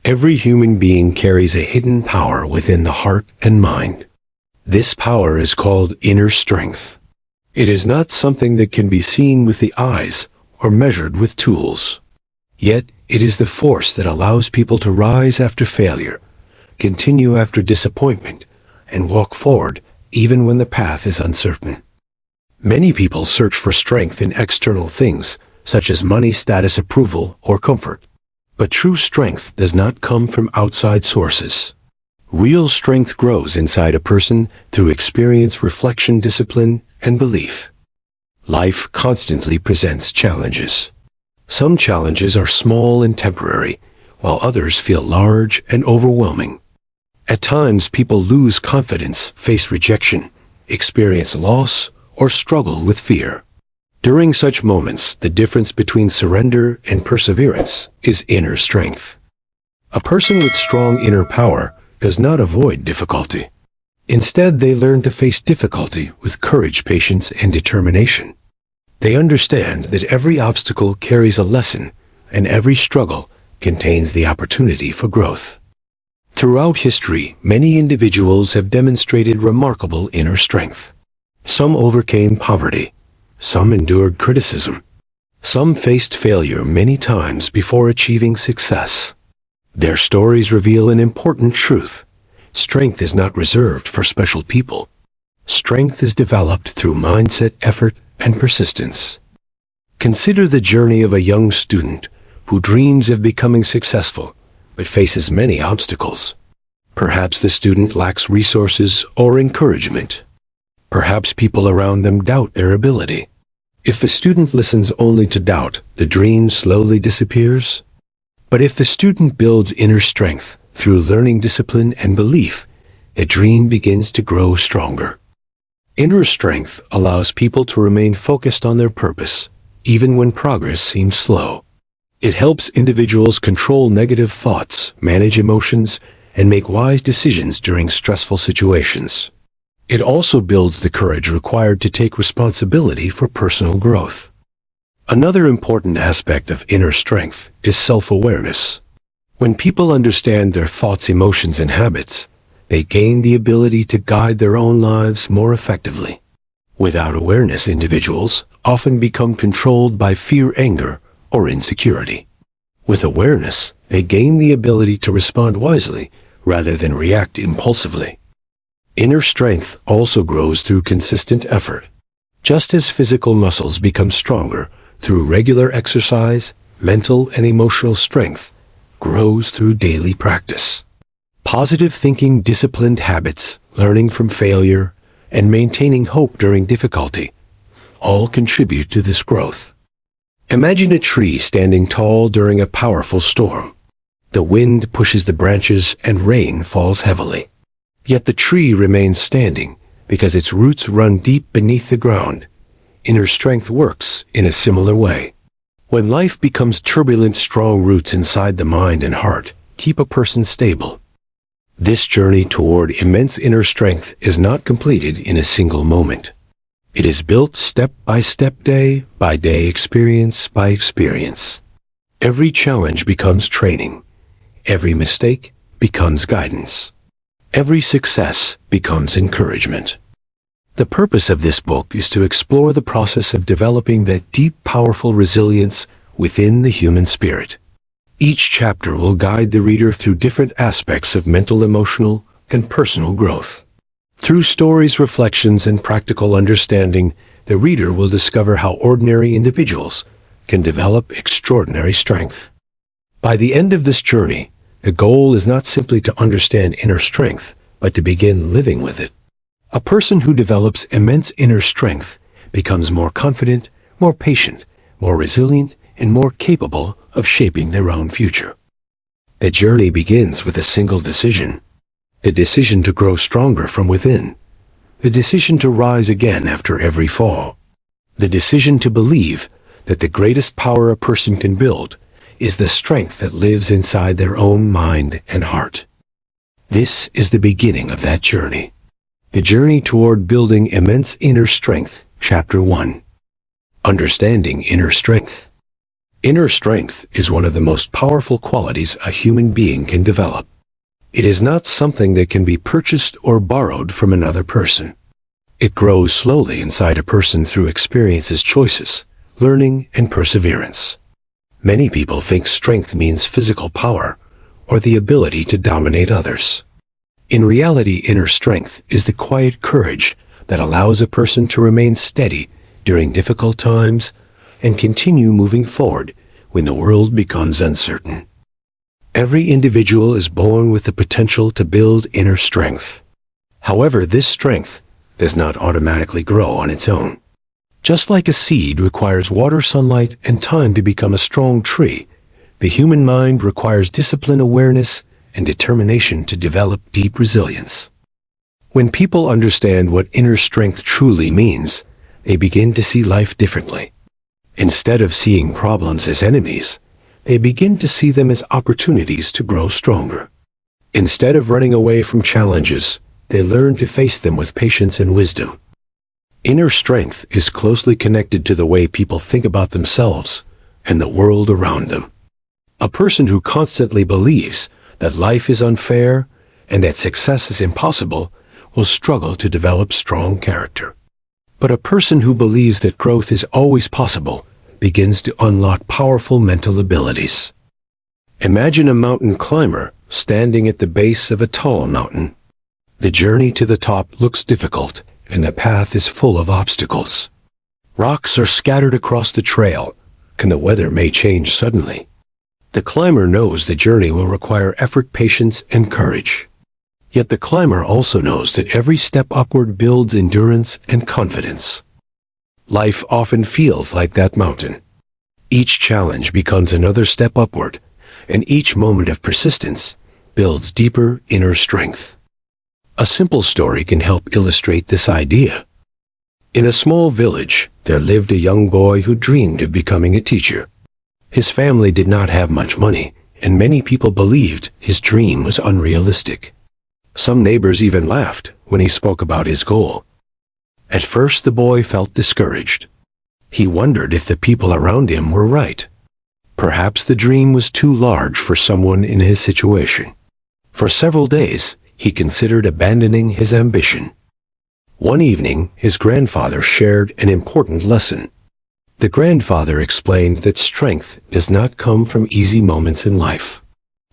Every human being carries a hidden power within the heart and mind. This power is called inner strength. It is not something that can be seen with the eyes or measured with tools. Yet, it is the force that allows people to rise after failure, continue after disappointment, and walk forward even when the path is uncertain. Many people search for strength in external things, such as money, status, approval, or comfort. But true strength does not come from outside sources. Real strength grows inside a person through experience, reflection, discipline, and belief. Life constantly presents challenges. Some challenges are small and temporary, while others feel large and overwhelming. At times, people lose confidence, face rejection, experience loss, or struggle with fear. During such moments, the difference between surrender and perseverance is inner strength. A person with strong inner power does not avoid difficulty. Instead, they learn to face difficulty with courage, patience, and determination. They understand that every obstacle carries a lesson, and every struggle contains the opportunity for growth. Throughout history, many individuals have demonstrated remarkable inner strength. Some overcame poverty. Some endured criticism. Some faced failure many times before achieving success. Their stories reveal an important truth. Strength is not reserved for special people. Strength is developed through mindset, effort, and persistence. Consider the journey of a young student who dreams of becoming successful, but faces many obstacles. Perhaps the student lacks resources or encouragement. Perhaps people around them doubt their ability. If the student listens only to doubt, the dream slowly disappears. But if the student builds inner strength through learning, discipline, and belief, the dream begins to grow stronger. Inner strength allows people to remain focused on their purpose, even when progress seems slow. It helps individuals control negative thoughts, manage emotions, and make wise decisions during stressful situations. It also builds the courage required to take responsibility for personal growth. Another important aspect of inner strength is self-awareness. When people understand their thoughts, emotions, and habits, they gain the ability to guide their own lives more effectively. Without awareness, individuals often become controlled by fear, anger, or insecurity. With awareness, they gain the ability to respond wisely rather than react impulsively. Inner strength also grows through consistent effort. Just as physical muscles become stronger through regular exercise, mental and emotional strength grows through daily practice. Positive thinking, disciplined habits, learning from failure, and maintaining hope during difficulty all contribute to this growth. Imagine a tree standing tall during a powerful storm. The wind pushes the branches and rain falls heavily. Yet the tree remains standing because its roots run deep beneath the ground. Inner strength works in a similar way. When life becomes turbulent, strong roots inside the mind and heart keep a person stable. This journey toward immense inner strength is not completed in a single moment. It is built step by step, day by day, experience by experience. Every challenge becomes training. Every mistake becomes guidance. Every success becomes encouragement. The purpose of this book is to explore the process of developing that deep, powerful resilience within the human spirit. Each chapter will guide the reader through different aspects of mental, emotional, and personal growth. Through stories, reflections, and practical understanding, the reader will discover how ordinary individuals can develop extraordinary strength. By the end of this journey, the goal is not simply to understand inner strength, but to begin living with it. A person who develops immense inner strength becomes more confident, more patient, more resilient, and more capable of shaping their own future. The journey begins with a single decision. The decision to grow stronger from within. The decision to rise again after every fall. The decision to believe that the greatest power a person can build is the strength that lives inside their own mind and heart. This is the beginning of that journey. The journey toward building immense inner strength, Chapter 1. Understanding inner strength. Inner strength is one of the most powerful qualities a human being can develop. It is not something that can be purchased or borrowed from another person. It grows slowly inside a person through experiences, choices, learning, and perseverance. Many people think strength means physical power or the ability to dominate others. In reality, inner strength is the quiet courage that allows a person to remain steady during difficult times and continue moving forward when the world becomes uncertain. Every individual is born with the potential to build inner strength. However, this strength does not automatically grow on its own. Just like a seed requires water, sunlight, and time to become a strong tree, the human mind requires discipline, awareness, and determination to develop deep resilience. When people understand what inner strength truly means, they begin to see life differently. Instead of seeing problems as enemies, they begin to see them as opportunities to grow stronger. Instead of running away from challenges, they learn to face them with patience and wisdom. Inner strength is closely connected to the way people think about themselves and the world around them. A person who constantly believes that life is unfair and that success is impossible will struggle to develop strong character. But a person who believes that growth is always possible begins to unlock powerful mental abilities. Imagine a mountain climber standing at the base of a tall mountain. The journey to the top looks difficult, and the path is full of obstacles. Rocks are scattered across the trail, and the weather may change suddenly. The climber knows the journey will require effort, patience, and courage. Yet the climber also knows that every step upward builds endurance and confidence. Life often feels like that mountain. Each challenge becomes another step upward, and each moment of persistence builds deeper inner strength. A simple story can help illustrate this idea. In a small village, there lived a young boy who dreamed of becoming a teacher. His family did not have much money, and many people believed his dream was unrealistic. Some neighbors even laughed when he spoke about his goal. At first, the boy felt discouraged. He wondered if the people around him were right. Perhaps the dream was too large for someone in his situation. For several days, he considered abandoning his ambition. One evening, his grandfather shared an important lesson. The grandfather explained that strength does not come from easy moments in life.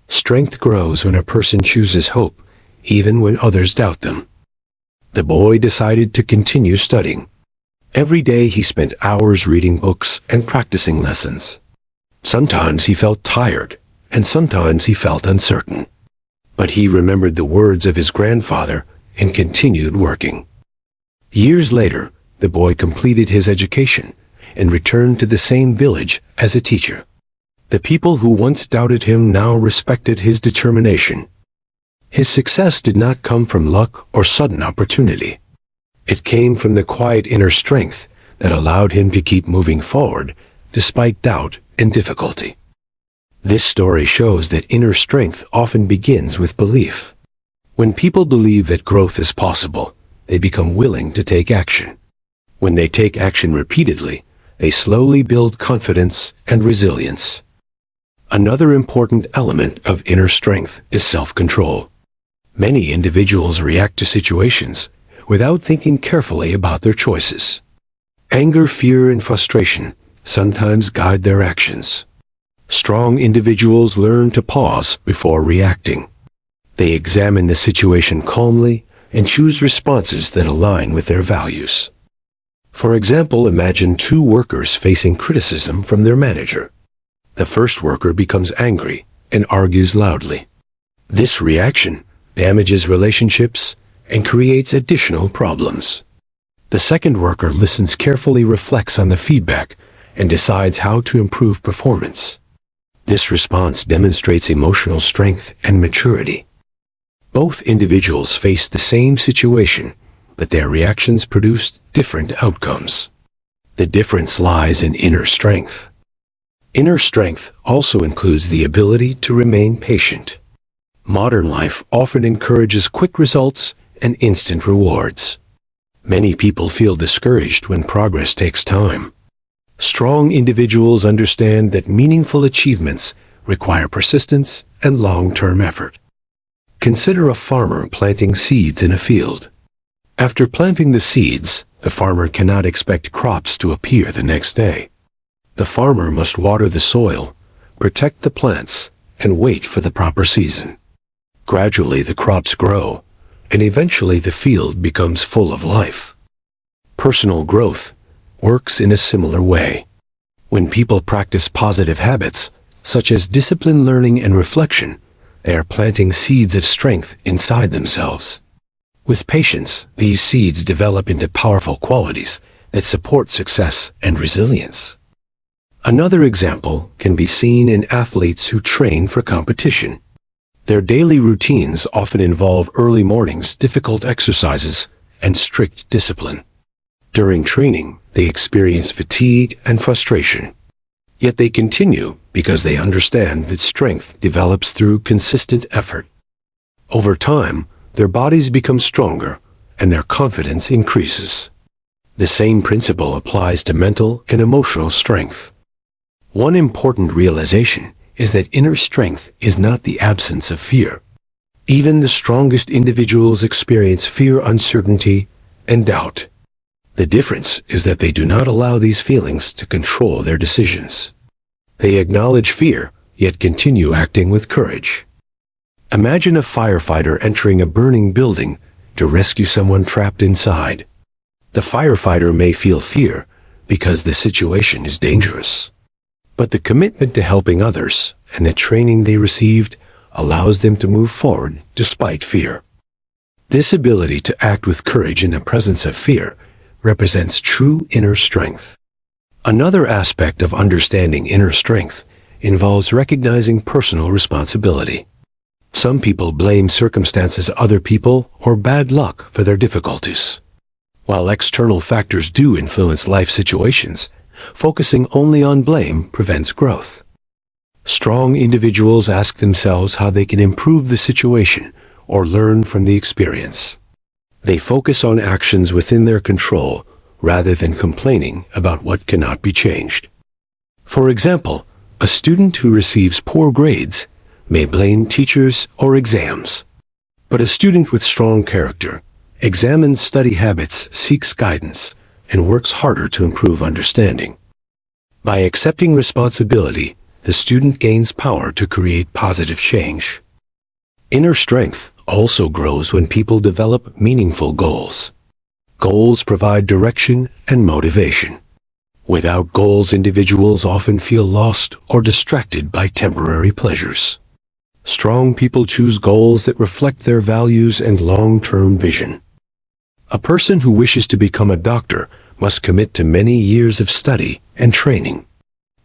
Strength grows when a person chooses hope, even when others doubt them. The boy decided to continue studying. Every day he spent hours reading books and practicing lessons. Sometimes he felt tired, and sometimes he felt uncertain. But he remembered the words of his grandfather and continued working. Years later, the boy completed his education and returned to the same village as a teacher. The people who once doubted him now respected his determination. His success did not come from luck or sudden opportunity. It came from the quiet inner strength that allowed him to keep moving forward despite doubt and difficulty. This story shows that inner strength often begins with belief. When people believe that growth is possible, they become willing to take action. When they take action repeatedly, they slowly build confidence and resilience. Another important element of inner strength is self-control. Many individuals react to situations without thinking carefully about their choices. Anger, fear, and frustration sometimes guide their actions. Strong individuals learn to pause before reacting. They examine the situation calmly and choose responses that align with their values. For example, imagine two workers facing criticism from their manager. The first worker becomes angry and argues loudly. This reaction damages relationships and creates additional problems. The second worker listens carefully, reflects on the feedback, and decides how to improve performance. This response demonstrates emotional strength and maturity. Both individuals faced the same situation, but their reactions produced different outcomes. The difference lies in inner strength. Inner strength also includes the ability to remain patient. Modern life often encourages quick results and instant rewards. Many people feel discouraged when progress takes time. Strong individuals understand that meaningful achievements require persistence and long-term effort. Consider a farmer planting seeds in a field. After planting the seeds, the farmer cannot expect crops to appear the next day. The farmer must water the soil, protect the plants, and wait for the proper season. Gradually the crops grow, and eventually the field becomes full of life. Personal growth works in a similar way. When people practice positive habits, such as disciplined learning and reflection, they are planting seeds of strength inside themselves. With patience, these seeds develop into powerful qualities that support success and resilience. Another example can be seen in athletes who train for competition. Their daily routines often involve early mornings, difficult exercises, and strict discipline. During training, they experience fatigue and frustration. Yet they continue because they understand that strength develops through consistent effort. Over time, their bodies become stronger and their confidence increases. The same principle applies to mental and emotional strength. One important realization is that inner strength is not the absence of fear. Even the strongest individuals experience fear, uncertainty, and doubt. The difference is that they do not allow these feelings to control their decisions. They acknowledge fear, yet continue acting with courage. Imagine a firefighter entering a burning building to rescue someone trapped inside. The firefighter may feel fear because the situation is dangerous. But the commitment to helping others and the training they received allows them to move forward despite fear. This ability to act with courage in the presence of fear represents true inner strength. Another aspect of understanding inner strength involves recognizing personal responsibility. Some people blame circumstances, other people, or bad luck for their difficulties. While external factors do influence life situations, focusing only on blame prevents growth. Strong individuals ask themselves how they can improve the situation or learn from the experience. They focus on actions within their control rather than complaining about what cannot be changed. For example, a student who receives poor grades may blame teachers or exams. But a student with strong character examines study habits, seeks guidance, and works harder to improve understanding. By accepting responsibility, the student gains power to create positive change. Inner strength also grows when people develop meaningful goals. Goals provide direction and motivation. Without goals, individuals often feel lost or distracted by temporary pleasures. Strong people choose goals that reflect their values and long-term vision. A person who wishes to become a doctor must commit to many years of study and training.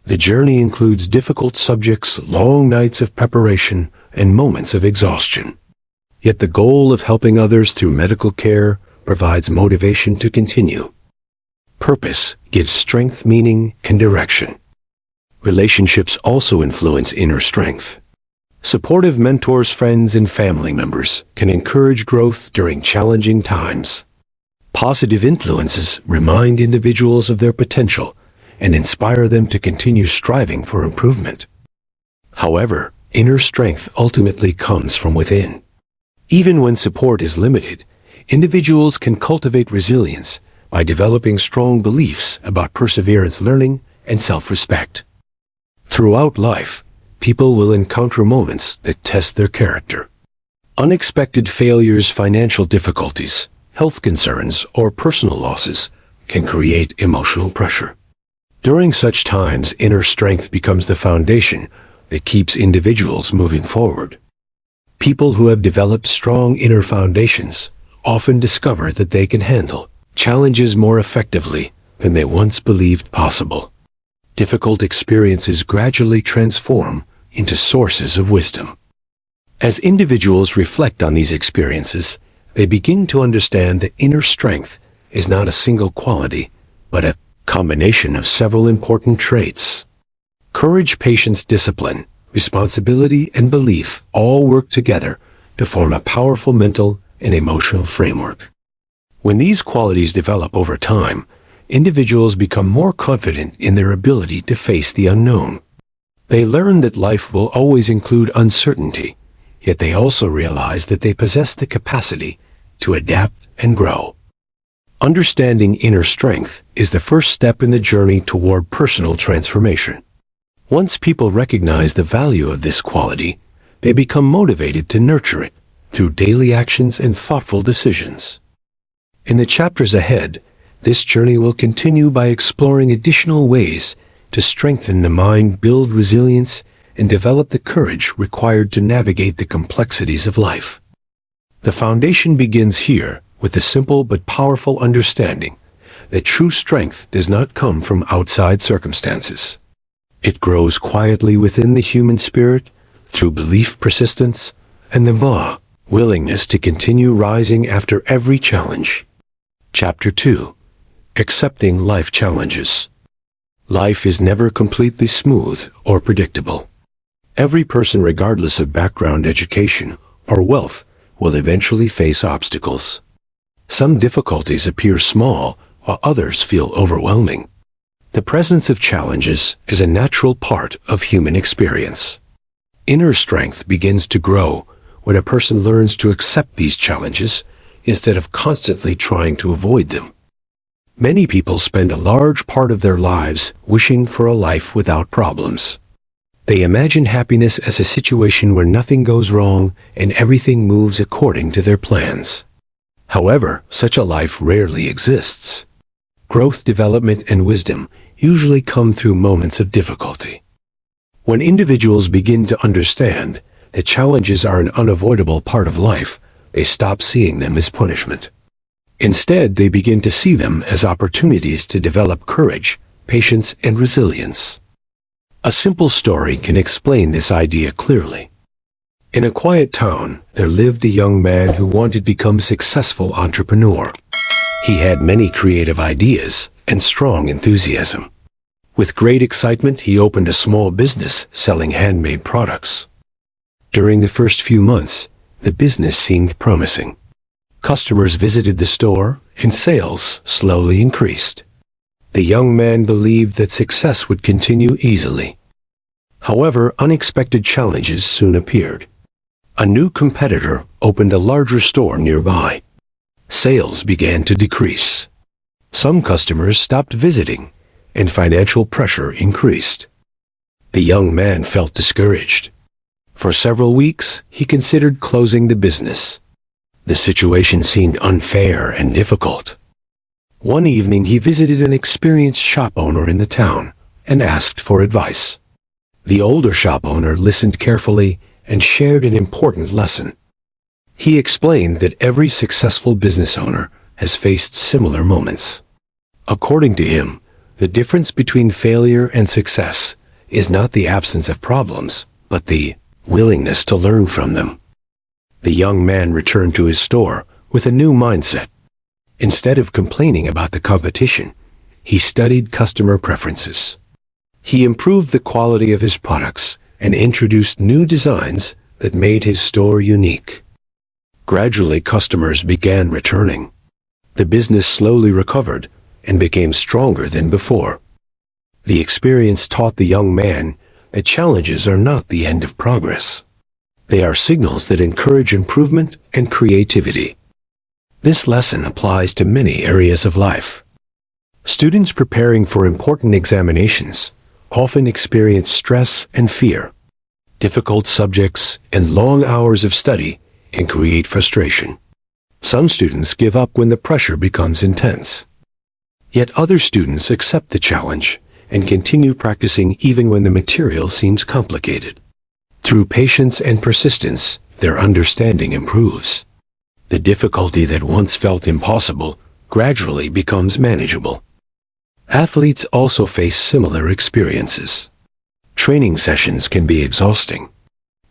The journey includes difficult subjects, long nights of preparation, and moments of exhaustion. Yet the goal of helping others through medical care provides motivation to continue. Purpose gives strength, meaning, and direction. Relationships also influence inner strength. Supportive mentors, friends, and family members can encourage growth during challenging times. Positive influences remind individuals of their potential and inspire them to continue striving for improvement. However, inner strength ultimately comes from within. Even when support is limited, individuals can cultivate resilience by developing strong beliefs about perseverance, learning, and self-respect. Throughout life, people will encounter moments that test their character. Unexpected failures, financial difficulties, health concerns, or personal losses can create emotional pressure. During such times, inner strength becomes the foundation that keeps individuals moving forward. People who have developed strong inner foundations often discover that they can handle challenges more effectively than they once believed possible. Difficult experiences gradually transform into sources of wisdom. As individuals reflect on these experiences, they begin to understand that inner strength is not a single quality, but a combination of several important traits. Courage, patience, discipline, responsibility, and belief all work together to form a powerful mental and emotional framework. When these qualities develop over time, individuals become more confident in their ability to face the unknown. They learn that life will always include uncertainty, yet they also realize that they possess the capacity to adapt and grow. Understanding inner strength is the first step in the journey toward personal transformation. Once people recognize the value of this quality, they become motivated to nurture it through daily actions and thoughtful decisions. In the chapters ahead, this journey will continue by exploring additional ways to strengthen the mind, build resilience, and develop the courage required to navigate the complexities of life. The foundation begins here with the simple but powerful understanding that true strength does not come from outside circumstances. It grows quietly within the human spirit through belief, persistence, and the willingness to continue rising after every challenge. Chapter 2. Accepting life challenges. Life is never completely smooth or predictable. Every person, regardless of background, education, or wealth, will eventually face obstacles. Some difficulties appear small, while others feel overwhelming. The presence of challenges is a natural part of human experience. Inner strength begins to grow when a person learns to accept these challenges instead of constantly trying to avoid them. Many people spend a large part of their lives wishing for a life without problems. They imagine happiness as a situation where nothing goes wrong and everything moves according to their plans. However, such a life rarely exists. Growth, development, and wisdom usually come through moments of difficulty. When individuals begin to understand that challenges are an unavoidable part of life, they stop seeing them as punishment. Instead, they begin to see them as opportunities to develop courage, patience, and resilience. A simple story can explain this idea clearly. In a quiet town, there lived a young man who wanted to become a successful entrepreneur. He had many creative ideas and strong enthusiasm. With great excitement, he opened a small business selling handmade products. During the first few months, the business seemed promising. Customers visited the store, and sales slowly increased. The young man believed that success would continue easily. However, unexpected challenges soon appeared. A new competitor opened a larger store nearby. Sales began to decrease. Some customers stopped visiting, and financial pressure increased. The young man felt discouraged. For several weeks, he considered closing the business. The situation seemed unfair and difficult. One evening, he visited an experienced shop owner in the town and asked for advice. The older shop owner listened carefully and shared an important lesson. He explained that every successful business owner has faced similar moments. According to him, the difference between failure and success is not the absence of problems, but the willingness to learn from them. The young man returned to his store with a new mindset. Instead of complaining about the competition, he studied customer preferences. He improved the quality of his products and introduced new designs that made his store unique. Gradually, customers began returning. The business slowly recovered and became stronger than before. The experience taught the young man that challenges are not the end of progress. They are signals that encourage improvement and creativity. This lesson applies to many areas of life. Students preparing for important examinations often experience stress and fear. Difficult subjects and long hours of study can create frustration. Some students give up when the pressure becomes intense. Yet other students accept the challenge and continue practicing even when the material seems complicated. Through patience and persistence, their understanding improves. The difficulty that once felt impossible gradually becomes manageable. Athletes also face similar experiences. Training sessions can be exhausting.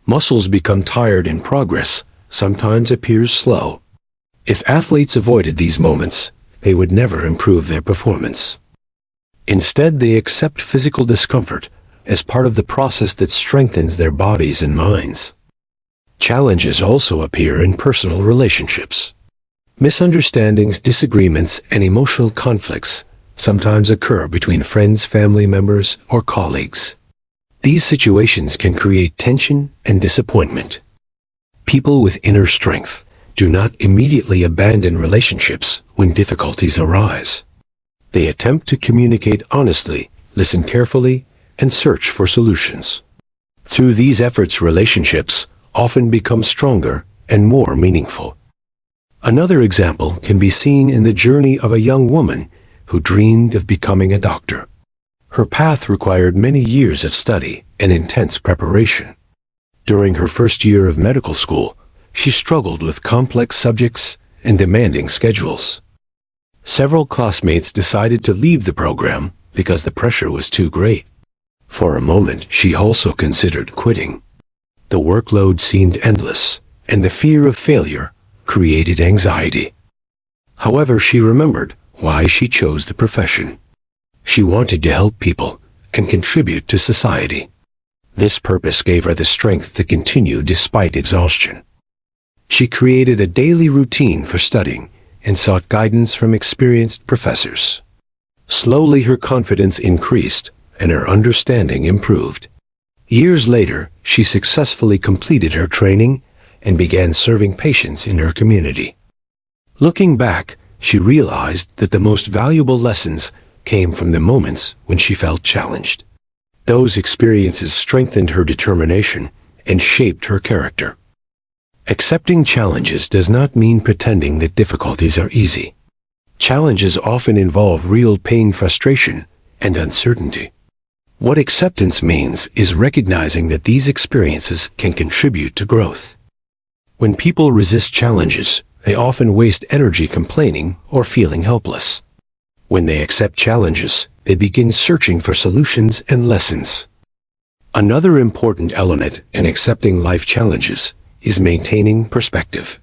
Muscles become tired and progress sometimes appears slow. If athletes avoided these moments, they would never improve their performance. Instead, they accept physical discomfort as part of the process that strengthens their bodies and minds. Challenges also appear in personal relationships. Misunderstandings, disagreements, and emotional conflicts sometimes occur between friends, family members, or colleagues. These situations can create tension and disappointment. People with inner strength do not immediately abandon relationships when difficulties arise. They attempt to communicate honestly, listen carefully, and search for solutions. Through these efforts, relationships often become stronger and more meaningful. Another example can be seen in the journey of a young woman who dreamed of becoming a doctor. Her path required many years of study and intense preparation. During her first year of medical school, she struggled with complex subjects and demanding schedules. Several classmates decided to leave the program because the pressure was too great. For a moment, she also considered quitting. The workload seemed endless, and the fear of failure created anxiety. However, she remembered why she chose the profession. She wanted to help people and contribute to society. This purpose gave her the strength to continue despite exhaustion. She created a daily routine for studying and sought guidance from experienced professors. Slowly, her confidence increased and her understanding improved. Years later, she successfully completed her training and began serving patients in her community. Looking back, she realized that the most valuable lessons came from the moments when she felt challenged. Those experiences strengthened her determination and shaped her character. Accepting challenges does not mean pretending that difficulties are easy. Challenges often involve real pain, frustration, and uncertainty. What acceptance means is recognizing that these experiences can contribute to growth. When people resist challenges, they often waste energy complaining or feeling helpless. When they accept challenges, they begin searching for solutions and lessons. Another important element in accepting life challenges is maintaining perspective.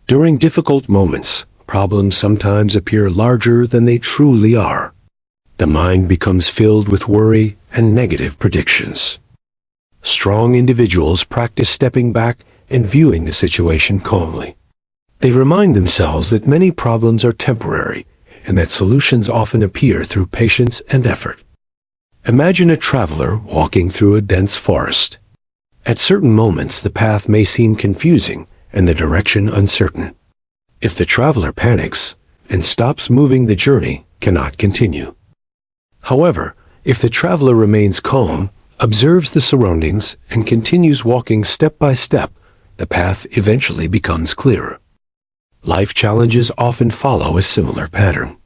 During difficult moments, problems sometimes appear larger than they truly are. The mind becomes filled with worry and negative predictions. Strong individuals practice stepping back and viewing the situation calmly. They remind themselves that many problems are temporary and that solutions often appear through patience and effort. Imagine a traveler walking through a dense forest. At certain moments, the path may seem confusing and the direction uncertain. If the traveler panics and stops moving, the journey cannot continue. However, if the traveler remains calm, observes the surroundings, and continues walking step by step, the path eventually becomes clearer. Life challenges often follow a similar pattern.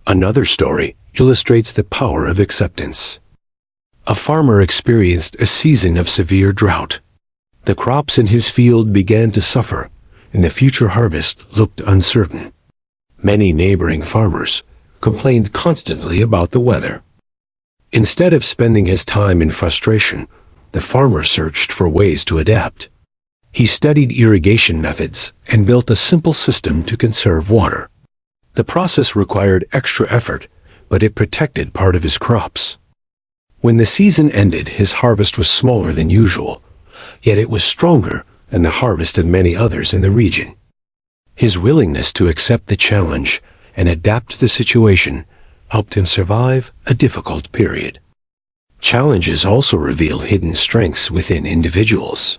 Another story illustrates the power of acceptance. A farmer experienced a season of severe drought. The crops in his field began to suffer, and the future harvest looked uncertain. Many neighboring farmers complained constantly about the weather. Instead of spending his time in frustration, the farmer searched for ways to adapt. He studied irrigation methods and built a simple system to conserve water. The process required extra effort, but it protected part of his crops. When the season ended, his harvest was smaller than usual, yet it was stronger than the harvest of many others in the region. His willingness to accept the challenge and adapt to the situation helped him survive a difficult period. Challenges also reveal hidden strengths within individuals.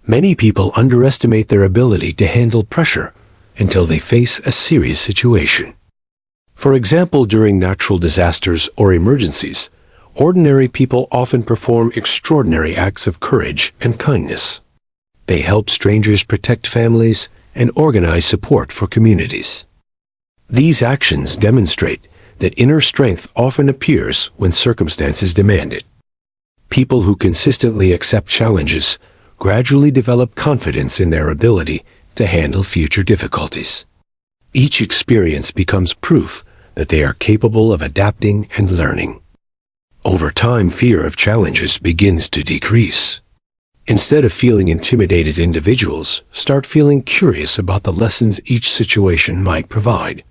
Many people underestimate their ability to handle pressure until they face a serious situation. For example, during natural disasters or emergencies, ordinary people often perform extraordinary acts of courage and kindness. They help strangers, protect families, and organize support for communities. These actions demonstrate that inner strength often appears when circumstances demand it. People who consistently accept challenges gradually develop confidence in their ability to handle future difficulties. Each experience becomes proof that they are capable of adapting and learning. Over time, fear of challenges begins to decrease. Instead of feeling intimidated, individuals start feeling curious about the lessons each situation might provide.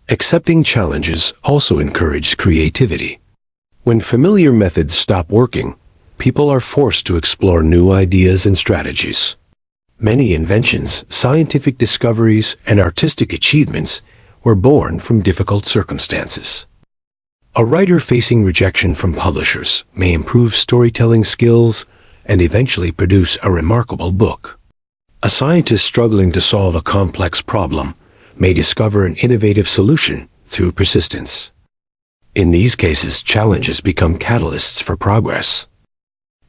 Accepting challenges also encourages creativity. When familiar methods stop working, people are forced to explore new ideas and strategies. Many inventions, scientific discoveries, and artistic achievements were born from difficult circumstances. A writer facing rejection from publishers may improve storytelling skills and eventually produce a remarkable book. A scientist struggling to solve a complex problem may discover an innovative solution through persistence. In these cases, challenges become catalysts for progress.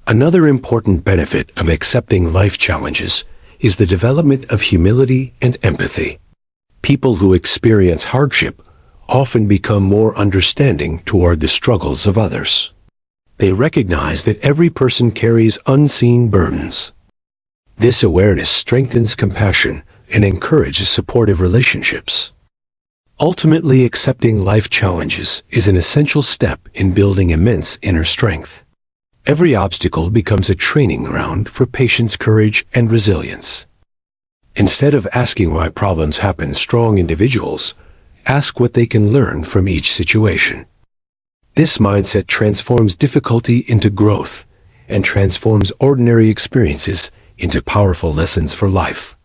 Another important benefit of accepting life challenges is the development of humility and empathy. People who experience hardship often become more understanding toward the struggles of others. They recognize that every person carries unseen burdens. This awareness strengthens compassion and encourages supportive relationships. Ultimately, accepting life challenges is an essential step in building immense inner strength. Every obstacle becomes a training ground for patience, courage, and resilience. Instead of asking why problems happen, strong individuals ask what they can learn from each situation. This mindset transforms difficulty into growth and transforms ordinary experiences into powerful lessons for life.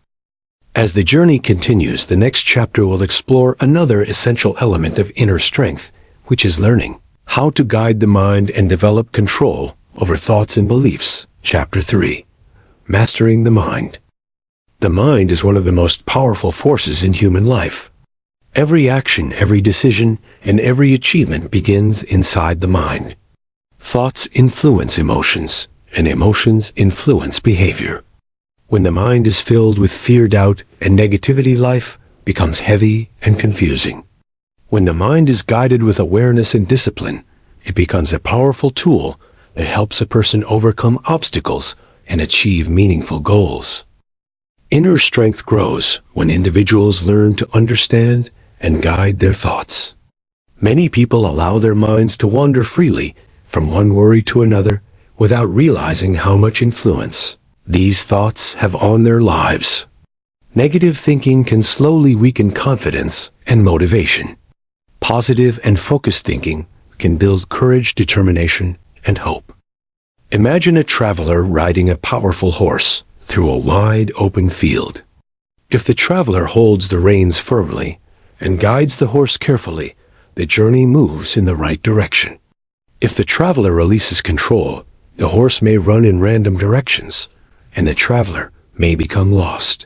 As the journey continues, the next chapter will explore another essential element of inner strength, which is learning how to guide the mind and develop control over thoughts and beliefs. Chapter 3. Mastering the mind. The mind is one of the most powerful forces in human life. Every action, every decision, and every achievement begins inside the mind. Thoughts influence emotions, and emotions influence behavior. When the mind is filled with fear, doubt, and negativity, life becomes heavy and confusing. When the mind is guided with awareness and discipline, it becomes a powerful tool that helps a person overcome obstacles and achieve meaningful goals. Inner strength grows when individuals learn to understand and guide their thoughts. Many people allow their minds to wander freely from one worry to another without realizing how much influence these thoughts have on their lives. Negative thinking can slowly weaken confidence and motivation. Positive and focused thinking can build courage, determination, and hope. Imagine a traveler riding a powerful horse through a wide open field. If the traveler holds the reins firmly and guides the horse carefully, the journey moves in the right direction. If the traveler releases control, the horse may run in random directions, and the traveler may become lost.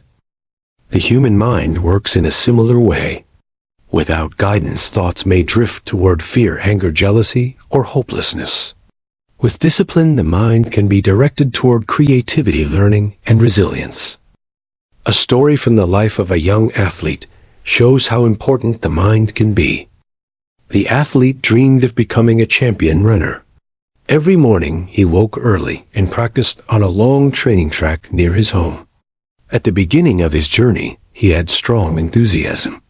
The human mind works in a similar way. Without guidance, thoughts may drift toward fear, anger, jealousy, or hopelessness. With discipline, the mind can be directed toward creativity, learning, and resilience. A story from the life of a young athlete shows how important the mind can be. The athlete dreamed of becoming a champion runner. Every morning he woke early and practiced on a long training track near his home. At the beginning of his journey, he had strong enthusiasm.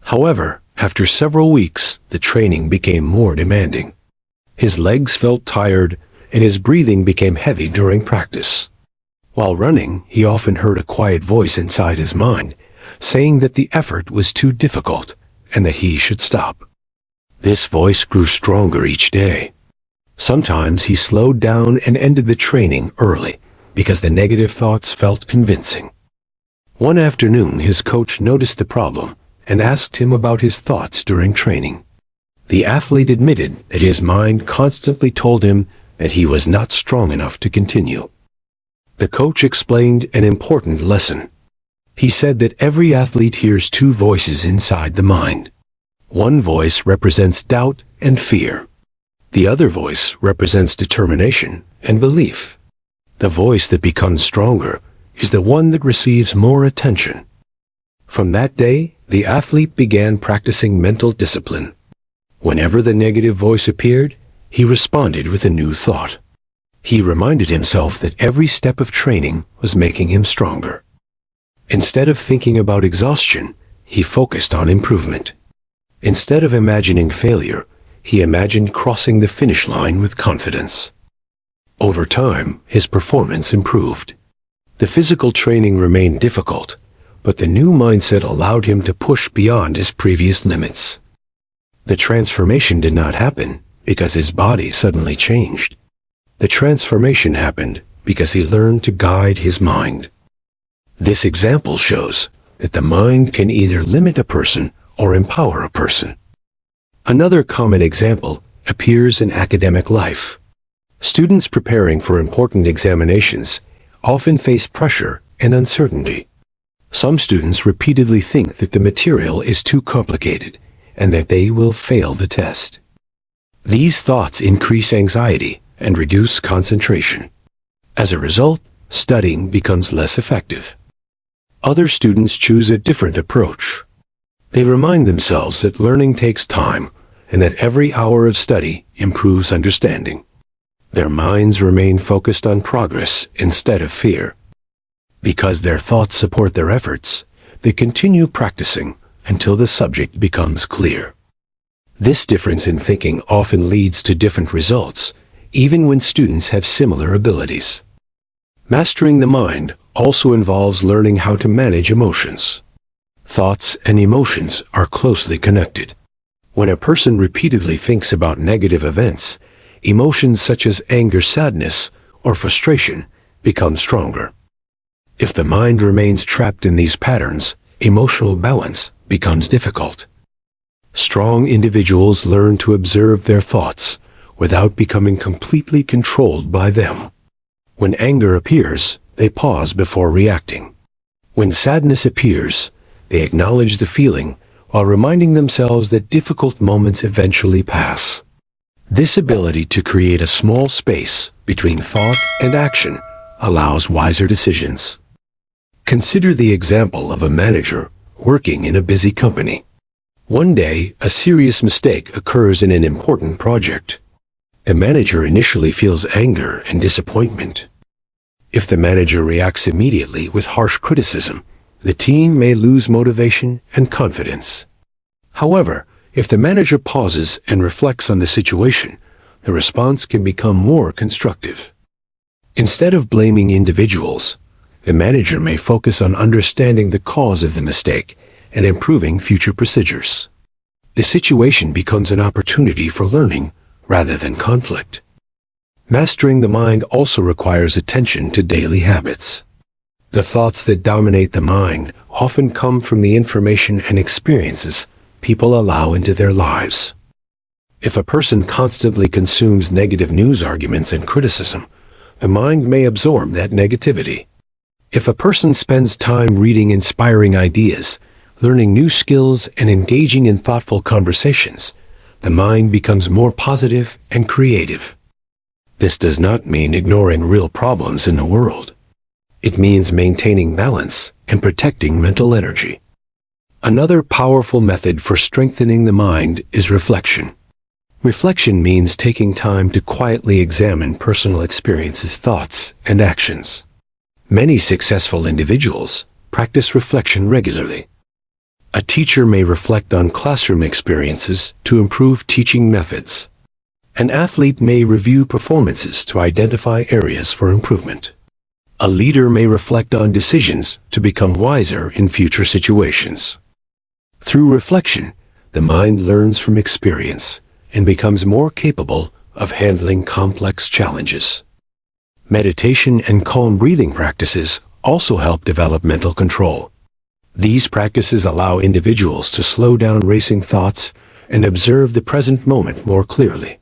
However, after several weeks, the training became more demanding. His legs felt tired and his breathing became heavy during practice. While running, he often heard a quiet voice inside his mind, saying that the effort was too difficult and that he should stop. This voice grew stronger each day. Sometimes he slowed down and ended the training early because the negative thoughts felt convincing. One afternoon, his coach noticed the problem and asked him about his thoughts during training. The athlete admitted that his mind constantly told him that he was not strong enough to continue. The coach explained an important lesson. He said that every athlete hears two voices inside the mind. One voice represents doubt and fear. The other voice represents determination and belief. The voice that becomes stronger is the one that receives more attention. From that day, the athlete began practicing mental discipline. Whenever the negative voice appeared, he responded with a new thought. He reminded himself that every step of training was making him stronger. Instead of thinking about exhaustion, he focused on improvement. Instead of imagining failure, he imagined crossing the finish line with confidence. Over time, his performance improved. The physical training remained difficult, but the new mindset allowed him to push beyond his previous limits. The transformation did not happen because his body suddenly changed. The transformation happened because he learned to guide his mind. This example shows that the mind can either limit a person or empower a person. Another common example appears in academic life. Students preparing for important examinations often face pressure and uncertainty. Some students repeatedly think that the material is too complicated and that they will fail the test. These thoughts increase anxiety and reduce concentration. As a result, studying becomes less effective. Other students choose a different approach. They remind themselves that learning takes time and that every hour of study improves understanding. Their minds remain focused on progress instead of fear. Because their thoughts support their efforts, they continue practicing until the subject becomes clear. This difference in thinking often leads to different results, even when students have similar abilities. Mastering the mind also involves learning how to manage emotions. Thoughts and emotions are closely connected. When a person repeatedly thinks about negative events, emotions such as anger, sadness, or frustration become stronger. If the mind remains trapped in these patterns, emotional balance becomes difficult. Strong individuals learn to observe their thoughts without becoming completely controlled by them. When anger appears, they pause before reacting. When sadness appears, they acknowledge the feeling while reminding themselves that difficult moments eventually pass. This ability to create a small space between thought and action allows wiser decisions. Consider the example of a manager working in a busy company. One day, a serious mistake occurs in an important project. The manager initially feels anger and disappointment. If the manager reacts immediately with harsh criticism, the team may lose motivation and confidence. However, if the manager pauses and reflects on the situation, the response can become more constructive. Instead of blaming individuals, the manager may focus on understanding the cause of the mistake and improving future procedures. The situation becomes an opportunity for learning rather than conflict. Mastering the mind also requires attention to daily habits. The thoughts that dominate the mind often come from the information and experiences people allow into their lives. If a person constantly consumes negative news arguments and criticism, the mind may absorb that negativity. If a person spends time reading inspiring ideas, learning new skills, and engaging in thoughtful conversations, the mind becomes more positive and creative. This does not mean ignoring real problems in the world. It means maintaining balance and protecting mental energy. Another powerful method for strengthening the mind is reflection. Reflection means taking time to quietly examine personal experiences, thoughts, and actions. Many successful individuals practice reflection regularly. A teacher may reflect on classroom experiences to improve teaching methods. An athlete may review performances to identify areas for improvement. A leader may reflect on decisions to become wiser in future situations. Through reflection, the mind learns from experience and becomes more capable of handling complex challenges. Meditation and calm breathing practices also help develop mental control. These practices allow individuals to slow down racing thoughts and observe the present moment more clearly.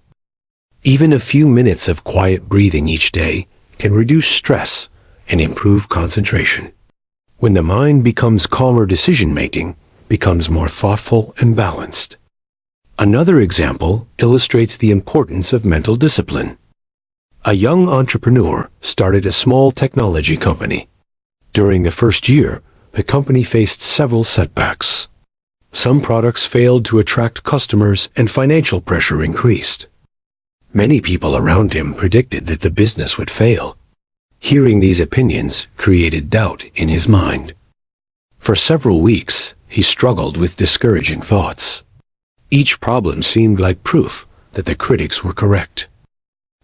Even a few minutes of quiet breathing each day can reduce stress and improve concentration. When the mind becomes calmer, decision-making becomes more thoughtful and balanced. Another example illustrates the importance of mental discipline. A young entrepreneur started a small technology company. During the first year, the company faced several setbacks. Some products failed to attract customers and financial pressure increased. Many people around him predicted that the business would fail. Hearing these opinions created doubt in his mind. For several weeks, he struggled with discouraging thoughts. Each problem seemed like proof that the critics were correct.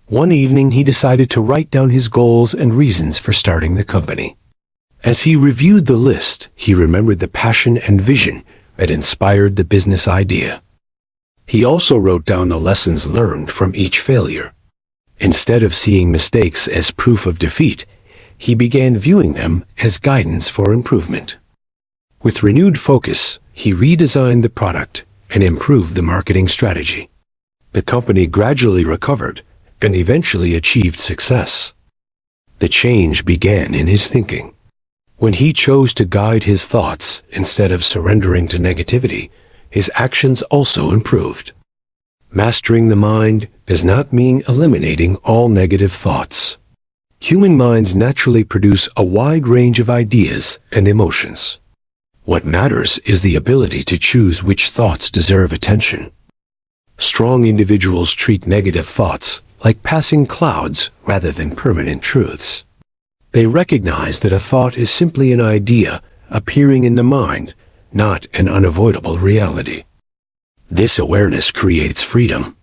One evening, he decided to write down his goals and reasons for starting the company. As he reviewed the list, he remembered the passion and vision that inspired the business idea. He also wrote down the lessons learned from each failure. Instead of seeing mistakes as proof of defeat, he began viewing them as guidance for improvement. With renewed focus, he redesigned the product and improved the marketing strategy. The company gradually recovered and eventually achieved success. The change began in his thinking. When he chose to guide his thoughts instead of surrendering to negativity, his actions also improved. Mastering the mind does not mean eliminating all negative thoughts. Human minds naturally produce a wide range of ideas and emotions. What matters is the ability to choose which thoughts deserve attention. Strong individuals treat negative thoughts like passing clouds rather than permanent truths. They recognize that a thought is simply an idea appearing in the mind, not an unavoidable reality. This awareness creates freedom.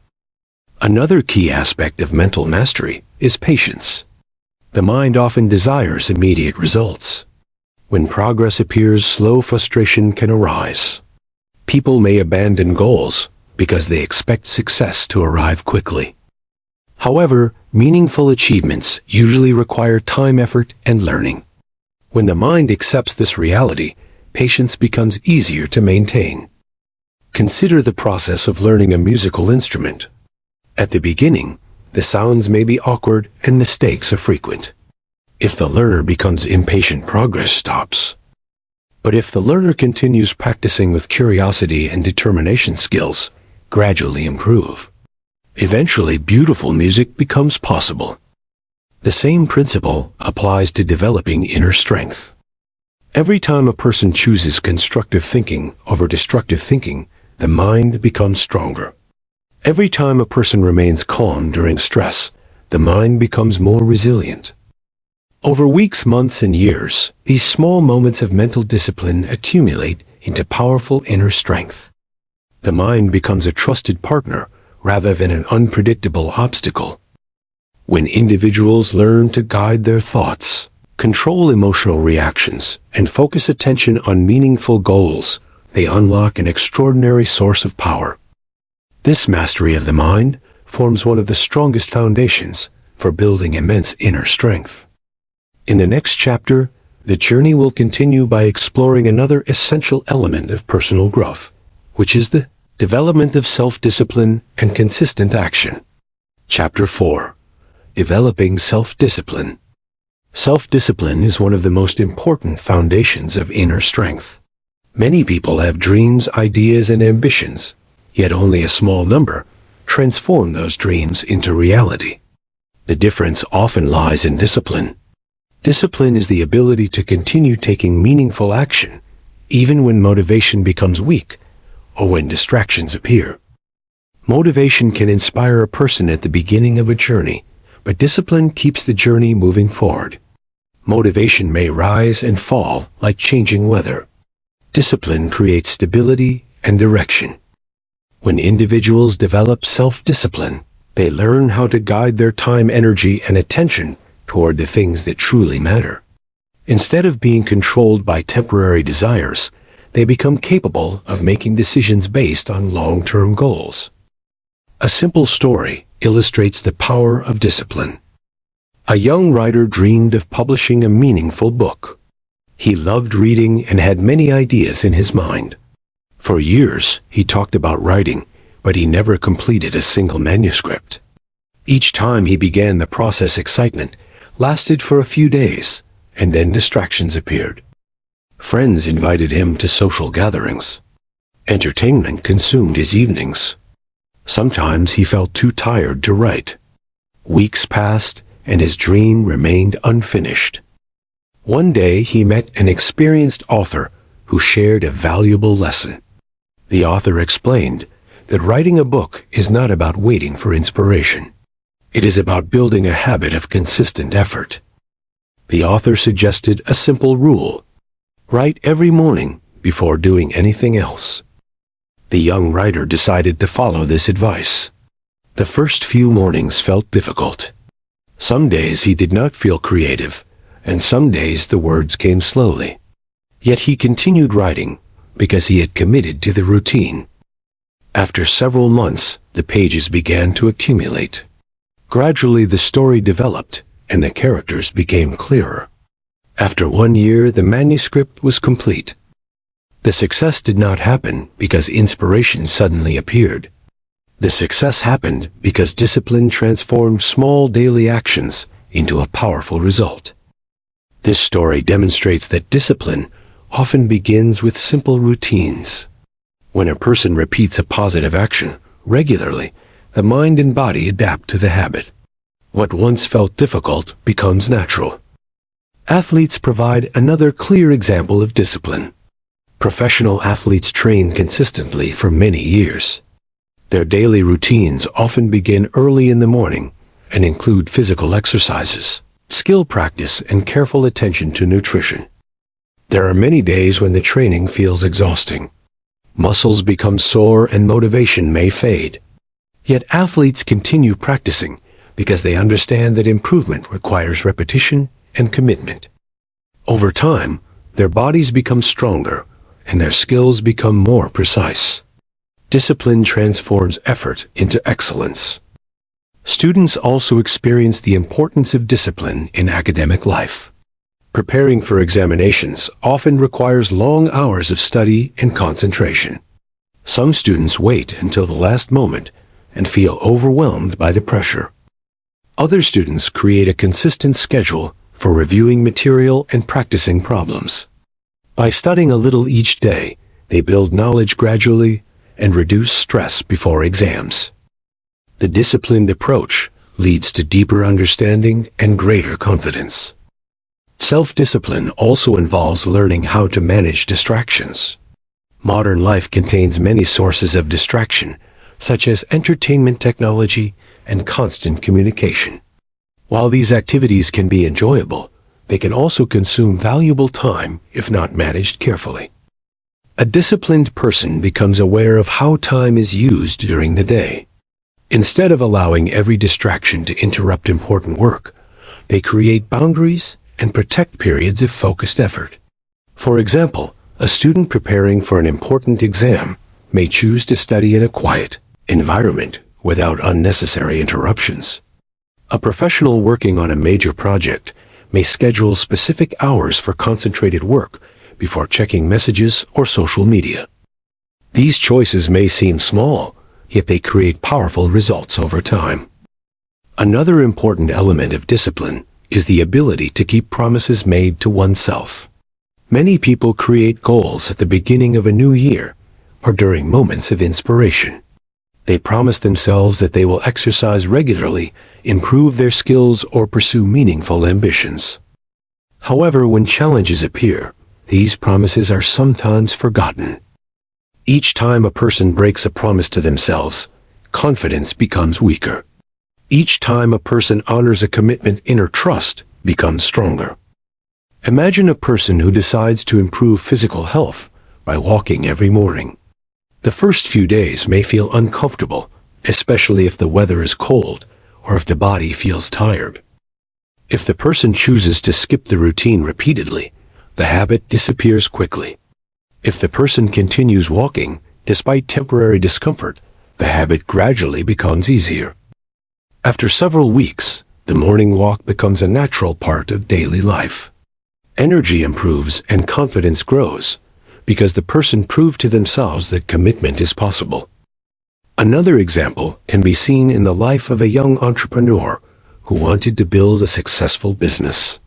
Another key aspect of mental mastery is patience. The mind often desires immediate results. When progress appears slow, frustration can arise. People may abandon goals because they expect success to arrive quickly. However, meaningful achievements usually require time, effort, and learning. When the mind accepts this reality, patience becomes easier to maintain. Consider the process of learning a musical instrument. At the beginning, the sounds may be awkward and mistakes are frequent. If the learner becomes impatient, progress stops. But if the learner continues practicing with curiosity and determination, skills gradually improve. Eventually, beautiful music becomes possible. The same principle applies to developing inner strength. Every time a person chooses constructive thinking over destructive thinking, the mind becomes stronger. Every time a person remains calm during stress, the mind becomes more resilient. Over weeks, months, and years, these small moments of mental discipline accumulate into powerful inner strength. The mind becomes a trusted partner rather than an unpredictable obstacle. When individuals learn to guide their thoughts, control emotional reactions, and focus attention on meaningful goals, they unlock an extraordinary source of power. This mastery of the mind forms one of the strongest foundations for building immense inner strength. In the next chapter, the journey will continue by exploring another essential element of personal growth, which is the development of self-discipline and consistent action. Chapter 4. Developing self-discipline. Self-discipline is one of the most important foundations of inner strength. Many people have dreams, ideas, and ambitions, yet only a small number transform those dreams into reality. The difference often lies in discipline. Discipline is the ability to continue taking meaningful action, even when motivation becomes weak or when distractions appear. Motivation can inspire a person at the beginning of a journey, but discipline keeps the journey moving forward. Motivation may rise and fall like changing weather. Discipline creates stability and direction. When individuals develop self-discipline, they learn how to guide their time, energy, and attention toward the things that truly matter. Instead of being controlled by temporary desires, they become capable of making decisions based on long-term goals. A simple story illustrates the power of discipline. A young writer dreamed of publishing a meaningful book. He loved reading and had many ideas in his mind. For years, he talked about writing, but he never completed a single manuscript. Each time he began the process, excitement lasted for a few days, and then distractions appeared. Friends invited him to social gatherings. Entertainment consumed his evenings. Sometimes he felt too tired to write. Weeks passed, and his dream remained unfinished. One day he met an experienced author who shared a valuable lesson. The author explained that writing a book is not about waiting for inspiration. It is about building a habit of consistent effort. The author suggested a simple rule: write every morning before doing anything else. The young writer decided to follow this advice. The first few mornings felt difficult. Some days he did not feel creative, and some days the words came slowly. Yet he continued writing because he had committed to the routine. After several months, the pages began to accumulate. Gradually the story developed, and the characters became clearer. After 1 year, the manuscript was complete. The success did not happen because inspiration suddenly appeared. The success happened because discipline transformed small daily actions into a powerful result. This story demonstrates that discipline often begins with simple routines. When a person repeats a positive action regularly, the mind and body adapt to the habit. What once felt difficult becomes natural. Athletes provide another clear example of discipline. Professional athletes train consistently for many years. Their daily routines often begin early in the morning and include physical exercises, skill practice, and careful attention to nutrition. There are many days when the training feels exhausting. Muscles become sore and motivation may fade. Yet athletes continue practicing because they understand that improvement requires repetition and commitment. Over time, their bodies become stronger and their skills become more precise. Discipline transforms effort into excellence. Students also experience the importance of discipline in academic life. Preparing for examinations often requires long hours of study and concentration. Some students wait until the last moment and feel overwhelmed by the pressure. Other students create a consistent schedule for reviewing material and practicing problems. By studying a little each day, they build knowledge gradually and reduce stress before exams. The disciplined approach leads to deeper understanding and greater confidence. Self-discipline also involves learning how to manage distractions. Modern life contains many sources of distraction, such as entertainment technology and constant communication. While these activities can be enjoyable, they can also consume valuable time if not managed carefully. A disciplined person becomes aware of how time is used during the day. Instead of allowing every distraction to interrupt important work, they create boundaries and protect periods of focused effort. For example, a student preparing for an important exam may choose to study in a quiet environment without unnecessary interruptions. A professional working on a major project may schedule specific hours for concentrated work before checking messages or social media. These choices may seem small, yet they create powerful results over time. Another important element of discipline is the ability to keep promises made to oneself. Many people create goals at the beginning of a new year or during moments of inspiration. They promise themselves that they will exercise regularly, improve their skills, or pursue meaningful ambitions. However, when challenges appear, these promises are sometimes forgotten. Each time a person breaks a promise to themselves, confidence becomes weaker. Each time a person honors a commitment, inner trust becomes stronger. Imagine a person who decides to improve physical health by walking every morning. The first few days may feel uncomfortable, especially if the weather is cold or if the body feels tired. If the person chooses to skip the routine repeatedly, the habit disappears quickly. If the person continues walking, despite temporary discomfort, the habit gradually becomes easier. After several weeks, the morning walk becomes a natural part of daily life. Energy improves and confidence grows because the person proved to themselves that commitment is possible. Another example can be seen in the life of a young entrepreneur who wanted to build a successful business.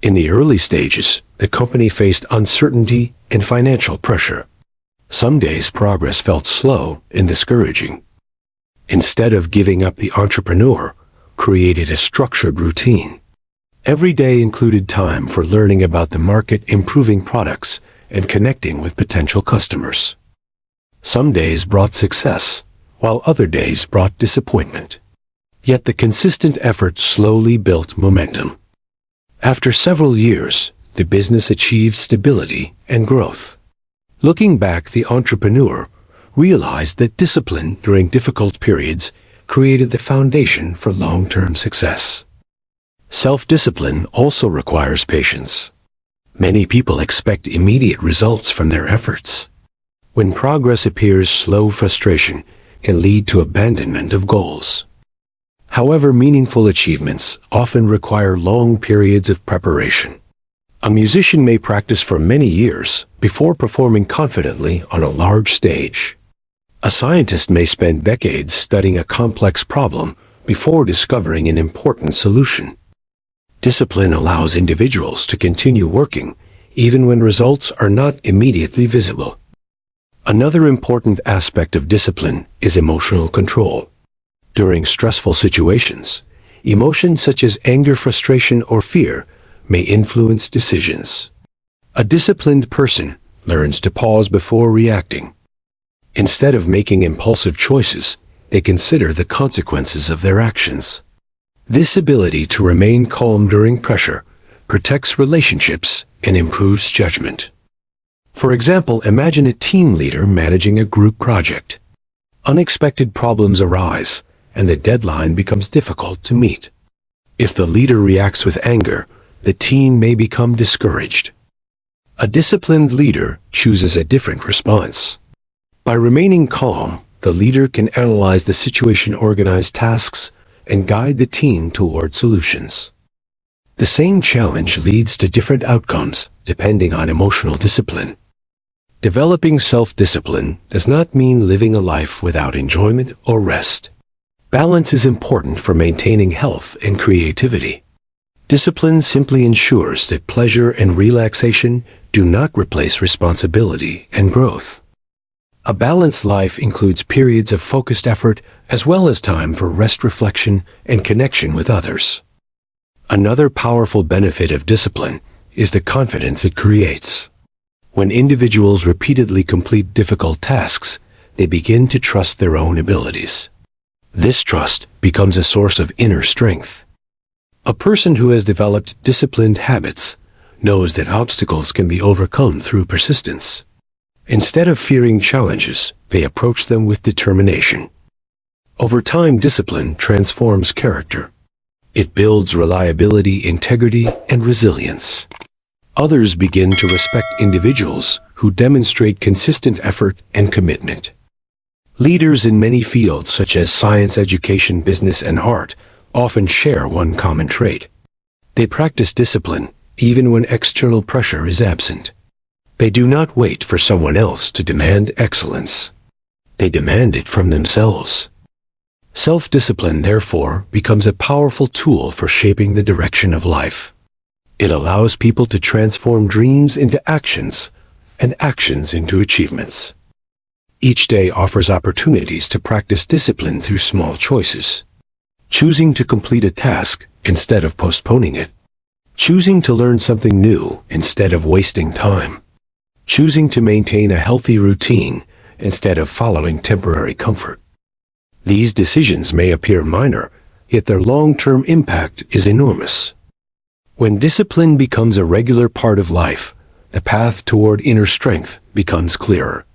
In the early stages, the company faced uncertainty and financial pressure. Some days progress felt slow and discouraging. Instead of giving up, the entrepreneur created a structured routine. Every day included time for learning about the market, improving products, and connecting with potential customers. Some days brought success, while other days brought disappointment. Yet the consistent effort slowly built momentum. After several years, the business achieved stability and growth. Looking back, the entrepreneur realized that discipline during difficult periods created the foundation for long-term success. Self-discipline also requires patience. Many people expect immediate results from their efforts. When progress appears slow, frustration can lead to abandonment of goals. However, meaningful achievements often require long periods of preparation. A musician may practice for many years before performing confidently on a large stage. A scientist may spend decades studying a complex problem before discovering an important solution. Discipline allows individuals to continue working even when results are not immediately visible. Another important aspect of discipline is emotional control. During stressful situations, emotions such as anger, frustration, or fear may influence decisions. A disciplined person learns to pause before reacting. Instead of making impulsive choices, they consider the consequences of their actions. This ability to remain calm during pressure protects relationships and improves judgment. For example, imagine a team leader managing a group project. Unexpected problems arise, and the deadline becomes difficult to meet. If the leader reacts with anger, the team may become discouraged. A disciplined leader chooses a different response. By remaining calm, the leader can analyze the situation, organize tasks, and guide the team toward solutions. The same challenge leads to different outcomes depending on emotional discipline. Developing self-discipline does not mean living a life without enjoyment or rest. Balance is important for maintaining health and creativity. Discipline simply ensures that pleasure and relaxation do not replace responsibility and growth. A balanced life includes periods of focused effort as well as time for rest, reflection, and connection with others. Another powerful benefit of discipline is the confidence it creates. When individuals repeatedly complete difficult tasks, they begin to trust their own abilities. This trust becomes a source of inner strength. A person who has developed disciplined habits knows that obstacles can be overcome through persistence. Instead of fearing challenges, they approach them with determination. Over time, discipline transforms character. It builds reliability, integrity, and resilience. Others begin to respect individuals who demonstrate consistent effort and commitment. Leaders in many fields such as science, education, business, and art often share one common trait. They practice discipline even when external pressure is absent. They do not wait for someone else to demand excellence. They demand it from themselves. Self-discipline, therefore, becomes a powerful tool for shaping the direction of life. It allows people to transform dreams into actions and actions into achievements. Each day offers opportunities to practice discipline through small choices. Choosing to complete a task instead of postponing it. Choosing to learn something new instead of wasting time. Choosing to maintain a healthy routine instead of following temporary comfort. These decisions may appear minor, yet their long-term impact is enormous. When discipline becomes a regular part of life, the path toward inner strength becomes clearer.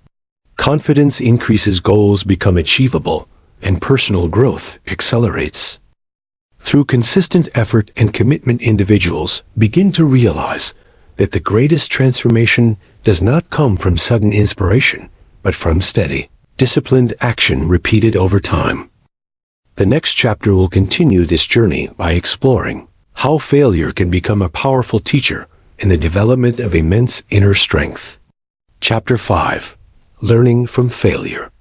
Confidence increases, goals become achievable, and personal growth accelerates. Through consistent effort and commitment, individuals begin to realize that the greatest transformation does not come from sudden inspiration, but from steady, disciplined action repeated over time. The next chapter will continue this journey by exploring how failure can become a powerful teacher in the development of immense inner strength. Chapter 5. Learning from failure.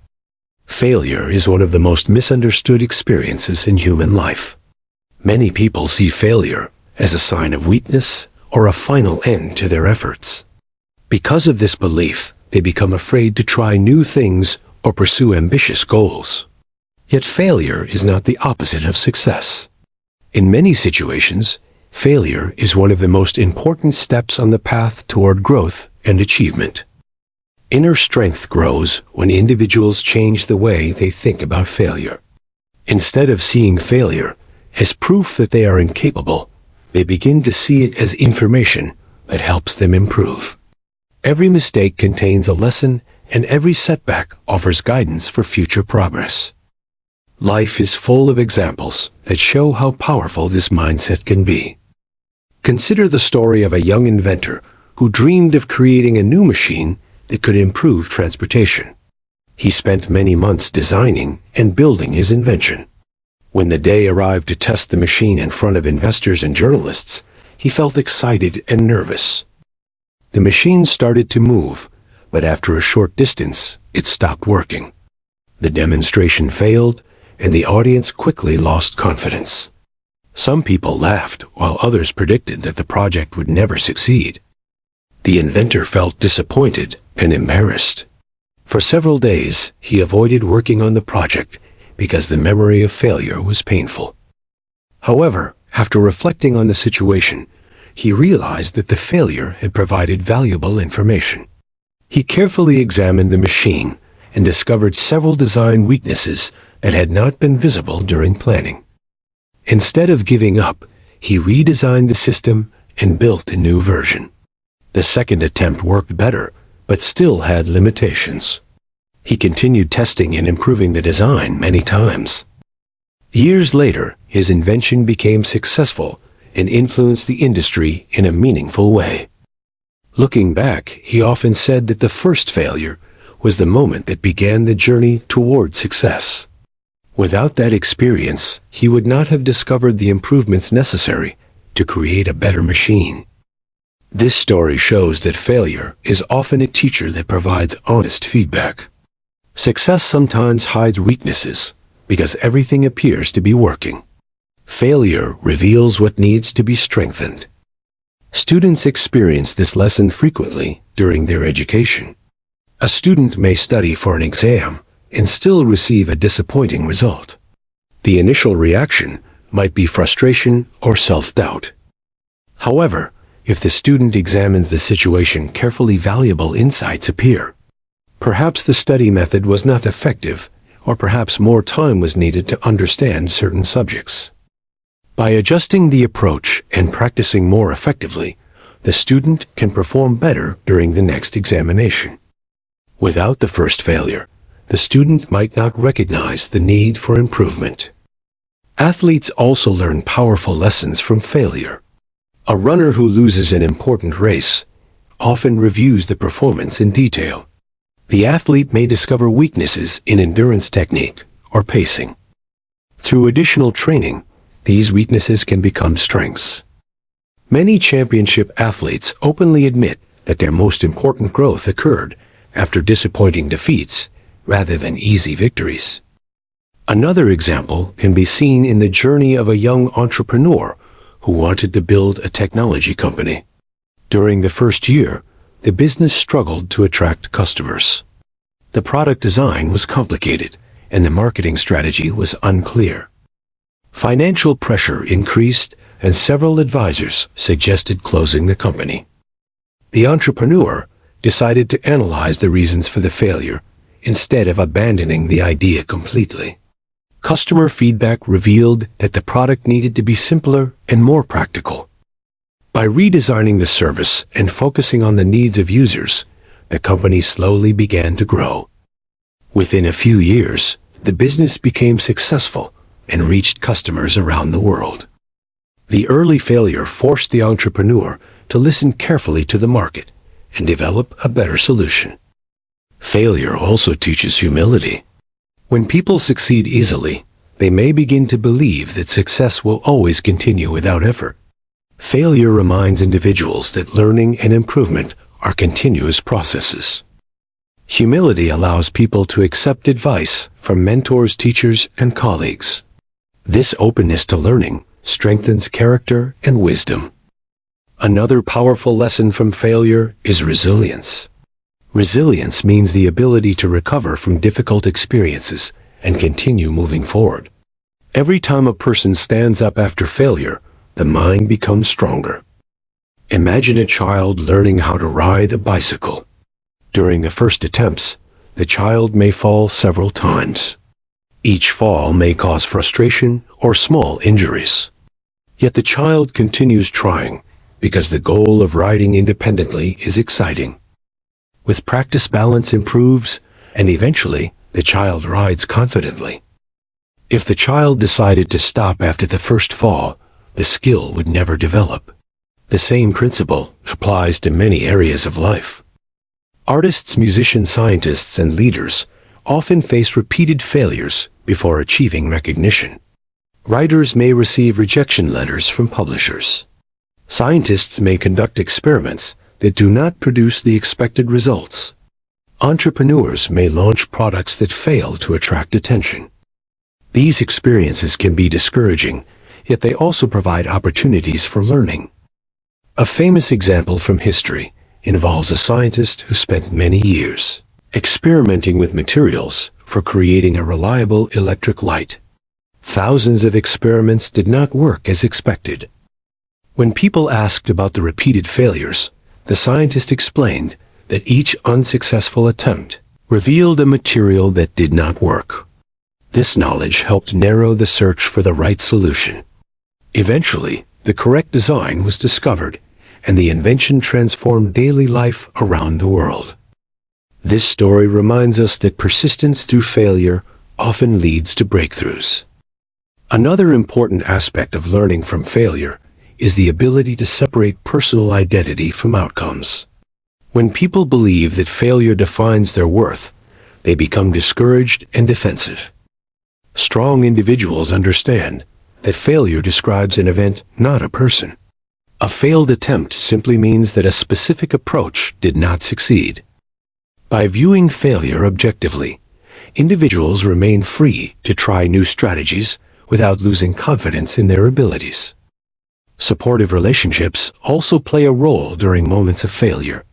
Failure is one of the most misunderstood experiences in human life. Many people see failure as a sign of weakness or a final end to their efforts. Because of this belief, they become afraid to try new things or pursue ambitious goals. Yet failure is not the opposite of success. In many situations, failure is one of the most important steps on the path toward growth and achievement. Inner strength grows when individuals change the way they think about failure. Instead of seeing failure as proof that they are incapable, they begin to see it as information that helps them improve. Every mistake contains a lesson, and every setback offers guidance for future progress. Life is full of examples that show how powerful this mindset can be. Consider the story of a young inventor who dreamed of creating a new machine that could improve transportation. He spent many months designing and building his invention. When the day arrived to test the machine in front of investors and journalists, he felt excited and nervous. The machine started to move, but after a short distance, it stopped working. The demonstration failed, and the audience quickly lost confidence. Some people laughed, while others predicted that the project would never succeed. The inventor felt disappointed and embarrassed. For several days, he avoided working on the project because the memory of failure was painful. However, after reflecting on the situation, he realized that the failure had provided valuable information. He carefully examined the machine and discovered several design weaknesses that had not been visible during planning. Instead of giving up, he redesigned the system and built a new version. The second attempt worked better, but still had limitations. He continued testing and improving the design many times. Years later, his invention became successful and influenced the industry in a meaningful way. Looking back, he often said that the first failure was the moment that began the journey toward success. Without that experience, he would not have discovered the improvements necessary to create a better machine. This story shows that failure is often a teacher that provides honest feedback. Success sometimes hides weaknesses because everything appears to be working. Failure reveals what needs to be strengthened. Students experience this lesson frequently during their education. A student may study for an exam and still receive a disappointing result. The initial reaction might be frustration or self-doubt. However, if the student examines the situation carefully, valuable insights appear. Perhaps the study method was not effective, or perhaps more time was needed to understand certain subjects. By adjusting the approach and practicing more effectively, the student can perform better during the next examination. Without the first failure, the student might not recognize the need for improvement. Athletes also learn powerful lessons from failure. A runner who loses an important race often reviews the performance in detail. The athlete may discover weaknesses in endurance technique or pacing. Through additional training, these weaknesses can become strengths. Many championship athletes openly admit that their most important growth occurred after disappointing defeats rather than easy victories. Another example can be seen in the journey of a young entrepreneur who wanted to build a technology company. During the first year, the business struggled to attract customers. The product design was complicated, and the marketing strategy was unclear. Financial pressure increased, and several advisors suggested closing the company. The entrepreneur decided to analyze the reasons for the failure instead of abandoning the idea completely. Customer feedback revealed that the product needed to be simpler and more practical. By redesigning the service and focusing on the needs of users, the company slowly began to grow. Within a few years, the business became successful and reached customers around the world. The early failure forced the entrepreneur to listen carefully to the market and develop a better solution. Failure also teaches humility. When people succeed easily, they may begin to believe that success will always continue without effort. Failure reminds individuals that learning and improvement are continuous processes. Humility allows people to accept advice from mentors, teachers, and colleagues. This openness to learning strengthens character and wisdom. Another powerful lesson from failure is resilience. Resilience means the ability to recover from difficult experiences and continue moving forward. Every time a person stands up after failure, the mind becomes stronger. Imagine a child learning how to ride a bicycle. During the first attempts, the child may fall several times. Each fall may cause frustration or small injuries. Yet the child continues trying because the goal of riding independently is exciting. With practice, balance improves, and eventually, the child rides confidently. If the child decided to stop after the first fall, the skill would never develop. The same principle applies to many areas of life. Artists, musicians, scientists, and leaders often face repeated failures before achieving recognition. Writers may receive rejection letters from publishers. Scientists may conduct experiments that do not produce the expected results. Entrepreneurs may launch products that fail to attract attention. These experiences can be discouraging, yet they also provide opportunities for learning. A famous example from history involves a scientist who spent many years experimenting with materials for creating a reliable electric light. Thousands of experiments did not work as expected. When people asked about the repeated failures, the scientist explained that each unsuccessful attempt revealed a material that did not work. This knowledge helped narrow the search for the right solution. Eventually, the correct design was discovered, and the invention transformed daily life around the world. This story reminds us that persistence through failure often leads to breakthroughs. Another important aspect of learning from failure is the ability to separate personal identity from outcomes. When people believe that failure defines their worth, they become discouraged and defensive. Strong individuals understand that failure describes an event, not a person. A failed attempt simply means that a specific approach did not succeed. By viewing failure objectively, individuals remain free to try new strategies without losing confidence in their abilities. Supportive relationships also play a role during moments of failure.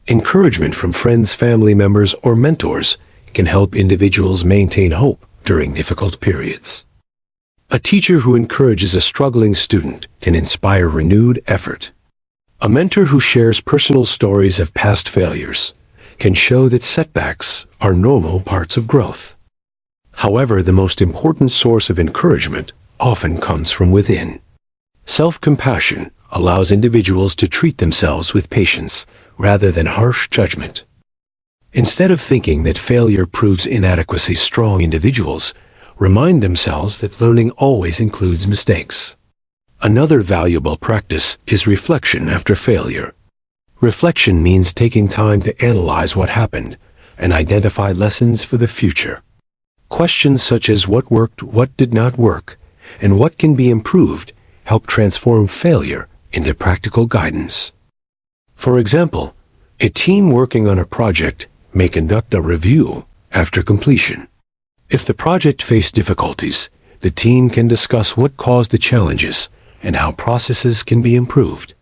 Encouragement from friends, family members, or mentors can help individuals maintain hope during difficult periods. A teacher who encourages a struggling student can inspire renewed effort. A mentor who shares personal stories of past failures can show that setbacks are normal parts of growth. However, the most important source of encouragement often comes from within. Self-compassion allows individuals to treat themselves with patience rather than harsh judgment. Instead of thinking that failure proves inadequacy, strong individuals remind themselves that learning always includes mistakes. Another valuable practice is reflection after failure. Reflection means taking time to analyze what happened and identify lessons for the future. Questions such as what worked, what did not work, and what can be improved help transform failure into practical guidance. For example, a team working on a project may conduct a review after completion. If the project faced difficulties, the team can discuss what caused the challenges and how processes can be improved.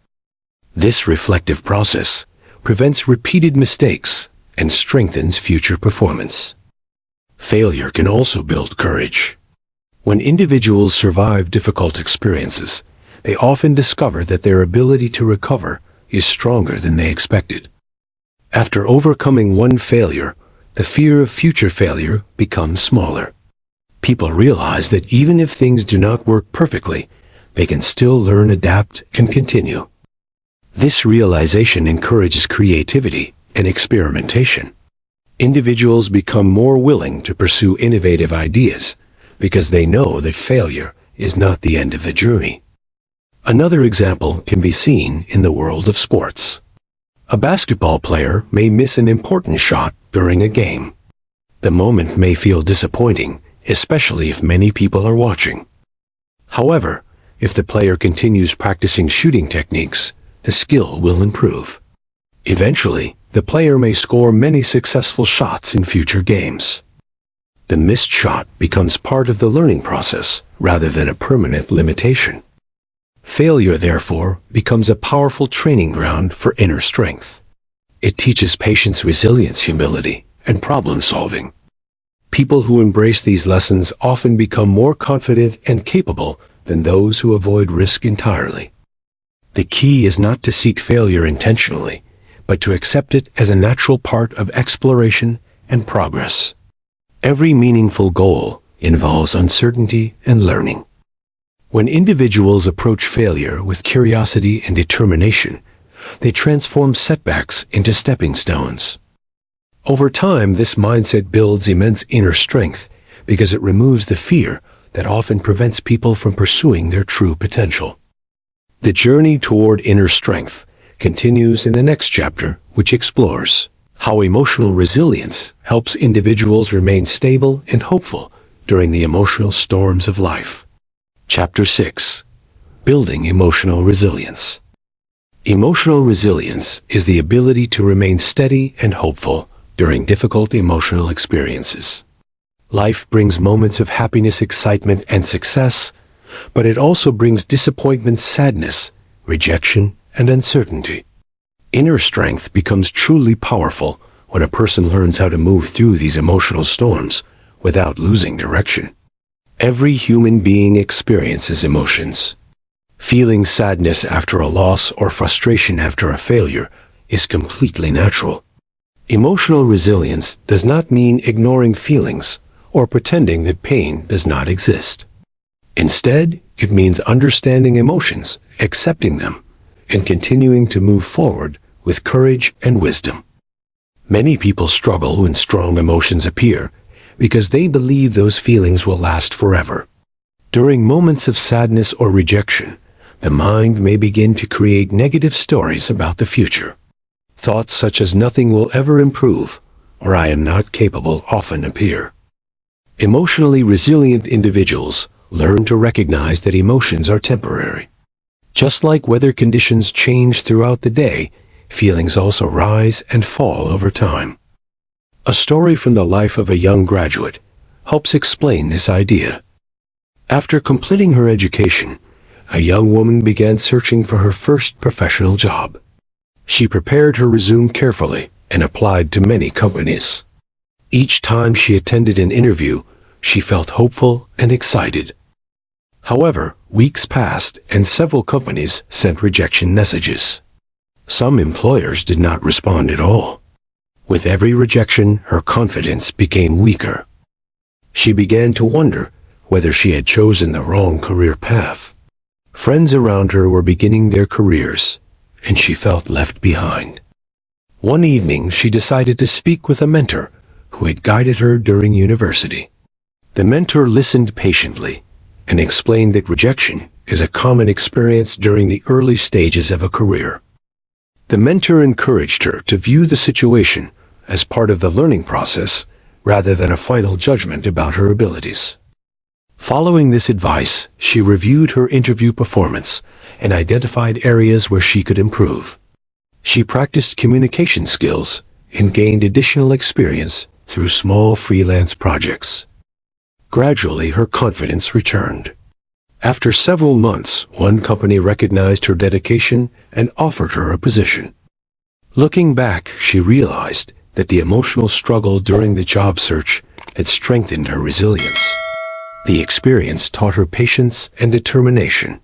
This reflective process prevents repeated mistakes and strengthens future performance. Failure can also build courage. When individuals survive difficult experiences, they often discover that their ability to recover is stronger than they expected. After overcoming one failure, the fear of future failure becomes smaller. People realize that even if things do not work perfectly, they can still learn, adapt, and continue. This realization encourages creativity and experimentation. Individuals become more willing to pursue innovative ideas because they know that failure is not the end of the journey. Another example can be seen in the world of sports. A basketball player may miss an important shot during a game. The moment may feel disappointing, especially if many people are watching. However, if the player continues practicing shooting techniques, the skill will improve. Eventually, the player may score many successful shots in future games. The missed shot becomes part of the learning process rather than a permanent limitation. Failure, therefore, becomes a powerful training ground for inner strength. It teaches patience, resilience, humility, and problem solving. People who embrace these lessons often become more confident and capable than those who avoid risk entirely. The key is not to seek failure intentionally, but to accept it as a natural part of exploration and progress. Every meaningful goal involves uncertainty and learning. When individuals approach failure with curiosity and determination, they transform setbacks into stepping stones. Over time, this mindset builds immense inner strength because it removes the fear that often prevents people from pursuing their true potential. The journey toward inner strength continues in the next chapter, which explores how emotional resilience helps individuals remain stable and hopeful during the emotional storms of life. Chapter 6. Building Emotional Resilience. Emotional resilience is the ability to remain steady and hopeful during difficult emotional experiences. Life brings moments of happiness, excitement, and success, but it also brings disappointment, sadness, rejection, and uncertainty. Inner strength becomes truly powerful when a person learns how to move through these emotional storms without losing direction. Every human being experiences emotions. Feeling sadness after a loss or frustration after a failure is completely natural. Emotional resilience does not mean ignoring feelings or pretending that pain does not exist. Instead, it means understanding emotions, accepting them, and continuing to move forward with courage and wisdom. Many people struggle when strong emotions appear because they believe those feelings will last forever. During moments of sadness or rejection, the mind may begin to create negative stories about the future. Thoughts such as nothing will ever improve or I am not capable often appear. Emotionally resilient individuals learn to recognize that emotions are temporary. Just like weather conditions change throughout the day, feelings also rise and fall over time. A story from the life of a young graduate helps explain this idea. After completing her education, a young woman began searching for her first professional job. She prepared her resume carefully and applied to many companies. Each time she attended an interview, she felt hopeful and excited. However, weeks passed and several companies sent rejection messages. Some employers did not respond at all. With every rejection, her confidence became weaker. She began to wonder whether she had chosen the wrong career path. Friends around her were beginning their careers, and she felt left behind. One evening, she decided to speak with a mentor who had guided her during university. The mentor listened patiently and explained that rejection is a common experience during the early stages of a career. The mentor encouraged her to view the situation as part of the learning process rather than a final judgment about her abilities. Following this advice, she reviewed her interview performance and identified areas where she could improve. She practiced communication skills and gained additional experience through small freelance projects. Gradually, her confidence returned. After several months, one company recognized her dedication and offered her a position. Looking back, she realized that the emotional struggle during the job search had strengthened her resilience. The experience taught her patience and determination.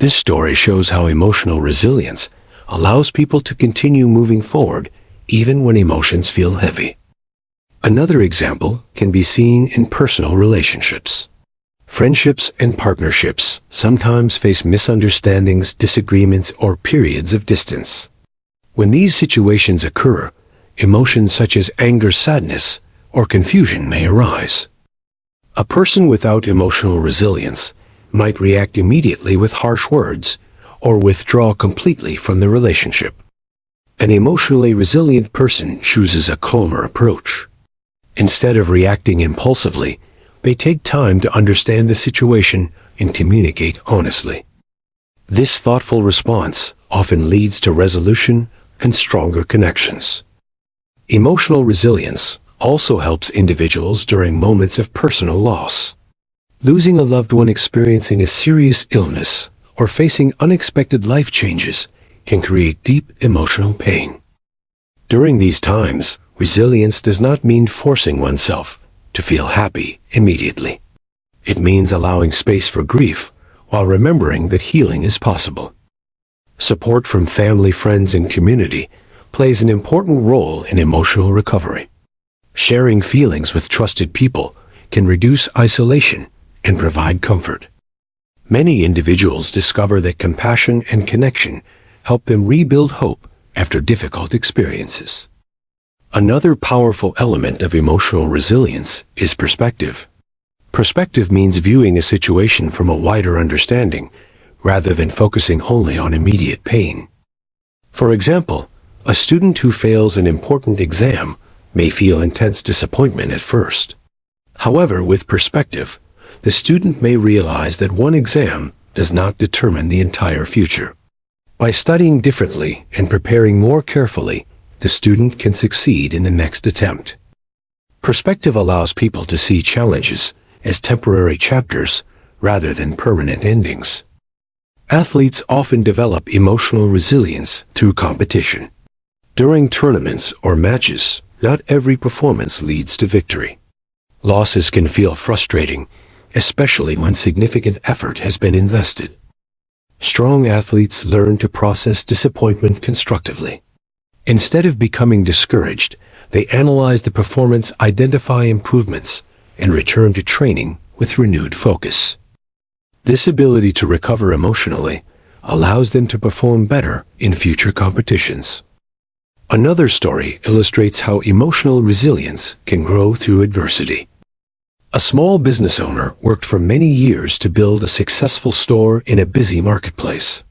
This story shows how emotional resilience allows people to continue moving forward even when emotions feel heavy. Another example can be seen in personal relationships. Friendships and partnerships sometimes face misunderstandings, disagreements, or periods of distance. When these situations occur, emotions such as anger, sadness, or confusion may arise. A person without emotional resilience might react immediately with harsh words or withdraw completely from the relationship. An emotionally resilient person chooses a calmer approach. Instead of reacting impulsively, they take time to understand the situation and communicate honestly. This thoughtful response often leads to resolution and stronger connections. Emotional resilience also helps individuals during moments of personal loss. Losing a loved one, experiencing a serious illness, or facing unexpected life changes can create deep emotional pain. During these times, resilience does not mean forcing oneself to feel happy immediately. It means allowing space for grief while remembering that healing is possible. Support from family, friends, and community plays an important role in emotional recovery. Sharing feelings with trusted people can reduce isolation and provide comfort. Many individuals discover that compassion and connection help them rebuild hope after difficult experiences. Another powerful element of emotional resilience is perspective. Perspective means viewing a situation from a wider understanding rather than focusing only on immediate pain. For example, a student who fails an important exam may feel intense disappointment at first. However, with perspective, the student may realize that one exam does not determine the entire future. By studying differently and preparing more carefully, the student can succeed in the next attempt. Perspective allows people to see challenges as temporary chapters rather than permanent endings. Athletes often develop emotional resilience through competition. During tournaments or matches, not every performance leads to victory. Losses can feel frustrating, especially when significant effort has been invested. Strong athletes learn to process disappointment constructively. Instead of becoming discouraged, they analyze the performance, identify improvements, and return to training with renewed focus. This ability to recover emotionally allows them to perform better in future competitions. Another story illustrates how emotional resilience can grow through adversity. A small business owner worked for many years to build a successful store in a busy marketplace.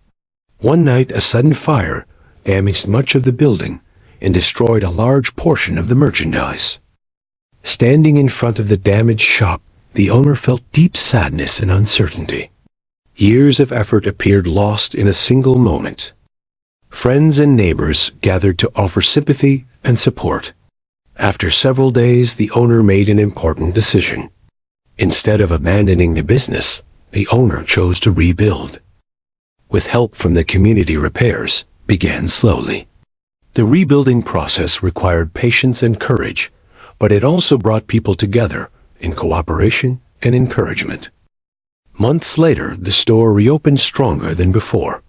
One night, a sudden fire damaged much of the building and destroyed a large portion of the merchandise. Standing in front of the damaged shop, the owner felt deep sadness and uncertainty. Years of effort appeared lost in a single moment. Friends and neighbors gathered to offer sympathy and support. After several days, the owner made an important decision. Instead of abandoning the business, the owner chose to rebuild. With help from the community, repairs began slowly. The rebuilding process required patience and courage, but it also brought people together in cooperation and encouragement. Months later, the store reopened stronger than before.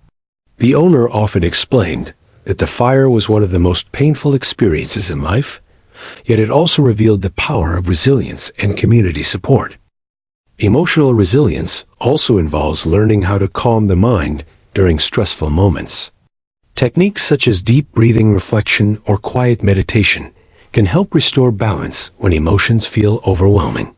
The owner often explained that the fire was one of the most painful experiences in life, yet it also revealed the power of resilience and community support. Emotional resilience also involves learning how to calm the mind during stressful moments. Techniques such as deep breathing, reflection, or quiet meditation can help restore balance when emotions feel overwhelming.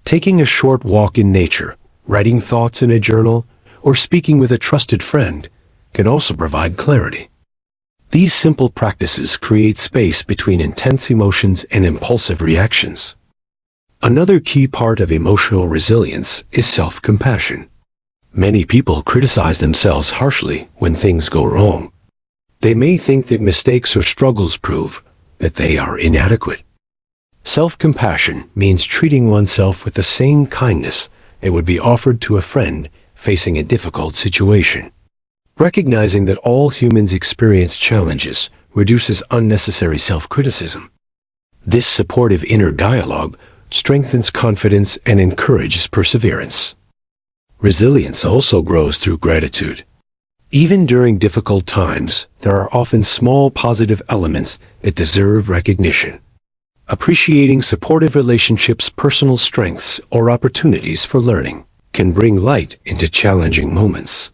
Taking a short walk in nature, writing thoughts in a journal, or speaking with a trusted friend can also provide clarity. These simple practices create space between intense emotions and impulsive reactions. Another key part of emotional resilience is self-compassion. Many people criticize themselves harshly when things go wrong. They may think that mistakes or struggles prove that they are inadequate. Self-compassion means treating oneself with the same kindness that would be offered to a friend facing a difficult situation. Recognizing that all humans experience challenges reduces unnecessary self-criticism. This supportive inner dialogue strengthens confidence and encourages perseverance. Resilience also grows through gratitude. Even during difficult times, there are often small positive elements that deserve recognition. Appreciating supportive relationships, personal strengths, or opportunities for learning can bring light into challenging moments.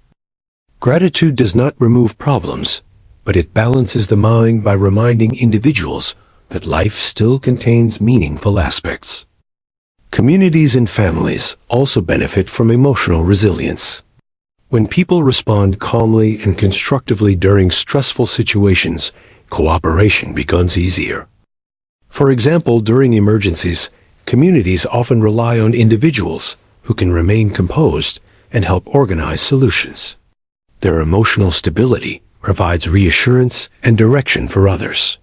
Gratitude does not remove problems, but it balances the mind by reminding individuals that life still contains meaningful aspects. Communities and families also benefit from emotional resilience. When people respond calmly and constructively during stressful situations, cooperation becomes easier. For example, during emergencies, communities often rely on individuals who can remain composed and help organize solutions. Their emotional stability provides reassurance and direction for others.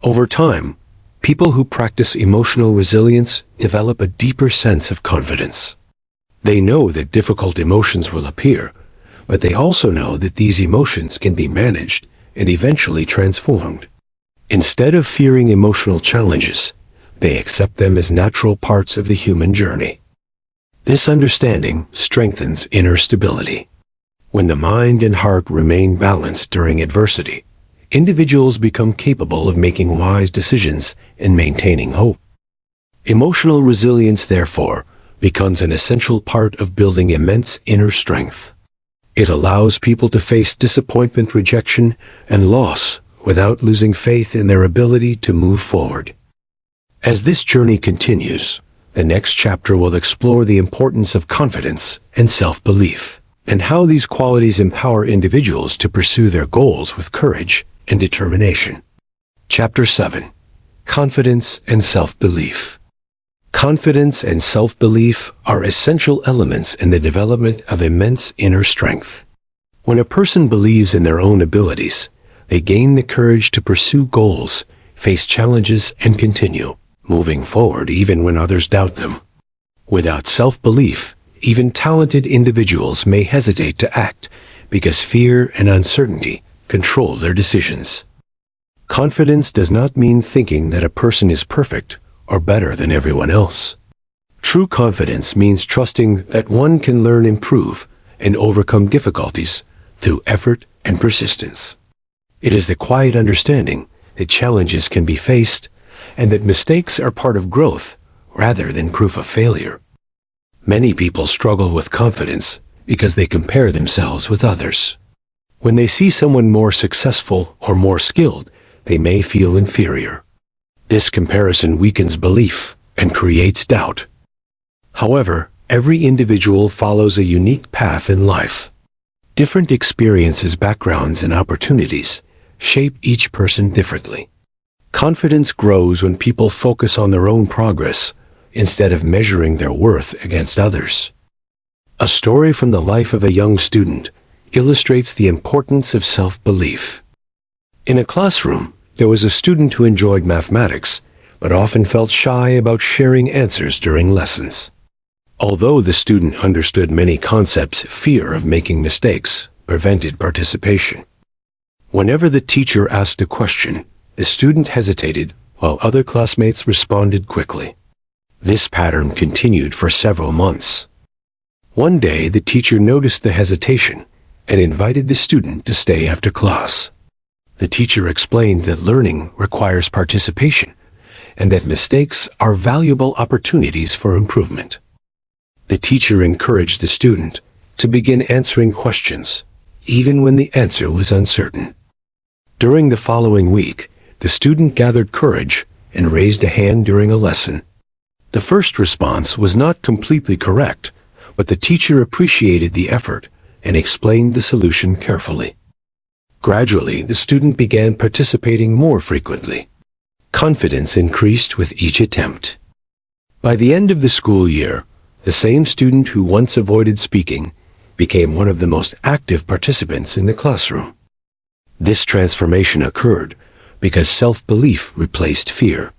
Over time, people who practice emotional resilience develop a deeper sense of confidence. They know that difficult emotions will appear, but they also know that these emotions can be managed and eventually transformed. Instead of fearing emotional challenges, they accept them as natural parts of the human journey. This understanding strengthens inner stability. When the mind and heart remain balanced during adversity, individuals become capable of making wise decisions and maintaining hope. Emotional resilience, therefore, becomes an essential part of building immense inner strength. It allows people to face disappointment, rejection, and loss without losing faith in their ability to move forward. As this journey continues, the next chapter will explore the importance of confidence and self-belief, and how these qualities empower individuals to pursue their goals with courage and determination. Chapter 7. Confidence and Self-Belief. Confidence and self-belief are essential elements in the development of immense inner strength. When a person believes in their own abilities, they gain the courage to pursue goals, face challenges, and continue moving forward even when others doubt them. Without self-belief, even talented individuals may hesitate to act because fear and uncertainty control their decisions. Confidence does not mean thinking that a person is perfect or better than everyone else. True confidence means trusting that one can learn, improve, and overcome difficulties through effort and persistence. It is the quiet understanding that challenges can be faced and that mistakes are part of growth rather than proof of failure. Many people struggle with confidence because they compare themselves with others. When they see someone more successful or more skilled, they may feel inferior. This comparison weakens belief and creates doubt. However, every individual follows a unique path in life. Different experiences, backgrounds, and opportunities shape each person differently. Confidence grows when people focus on their own progress instead of measuring their worth against others. A story from the life of a young student illustrates the importance of self-belief. In a classroom, there was a student who enjoyed mathematics, but often felt shy about sharing answers during lessons. Although the student understood many concepts, fear of making mistakes prevented participation. Whenever the teacher asked a question, the student hesitated while other classmates responded quickly. This pattern continued for several months. One day, the teacher noticed the hesitation and invited the student to stay after class. The teacher explained that learning requires participation and that mistakes are valuable opportunities for improvement. The teacher encouraged the student to begin answering questions, even when the answer was uncertain. During the following week, the student gathered courage and raised a hand during a lesson. The first response was not completely correct, but the teacher appreciated the effort and explained the solution carefully. Gradually, the student began participating more frequently. Confidence increased with each attempt. By the end of the school year, the same student who once avoided speaking became one of the most active participants in the classroom. This transformation occurred because self-belief replaced fear.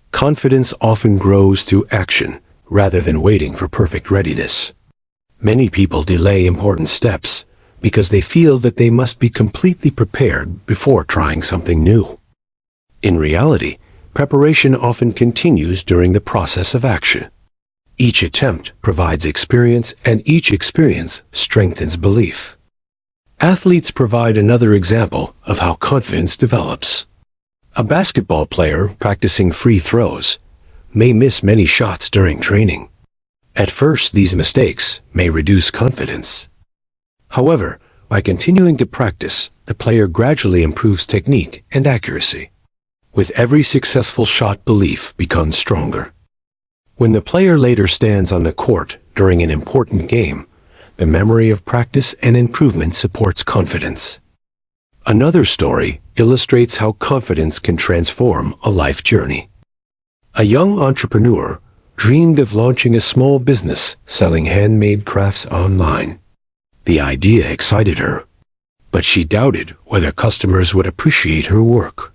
Confidence often grows through action rather than waiting for perfect readiness. Many people delay important steps because they feel that they must be completely prepared before trying something new. In reality, preparation often continues during the process of action. Each attempt provides experience, and each experience strengthens belief. Athletes provide another example of how confidence develops. A basketball player practicing free throws may miss many shots during training. At first, these mistakes may reduce confidence. However, by continuing to practice, the player gradually improves technique and accuracy. With every successful shot, belief becomes stronger. When the player later stands on the court during an important game, the memory of practice and improvement supports confidence. Another story illustrates how confidence can transform a life journey. A young entrepreneur dreamed of launching a small business selling handmade crafts online. The idea excited her, but she doubted whether customers would appreciate her work.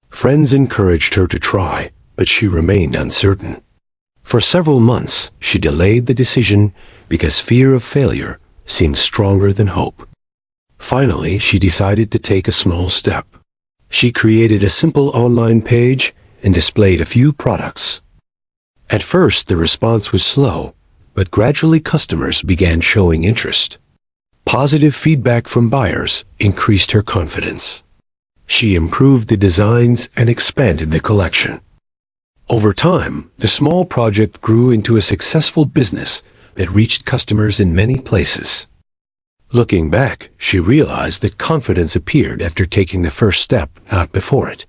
Friends encouraged her to try, but she remained uncertain. For several months, she delayed the decision because fear of failure seemed stronger than hope. Finally, she decided to take a small step. She created a simple online page and displayed a few products. At first, the response was slow, but gradually customers began showing interest. Positive feedback from buyers increased her confidence. She improved the designs and expanded the collection. Over time, the small project grew into a successful business that reached customers in many places. Looking back, she realized that confidence appeared after taking the first step, not before it.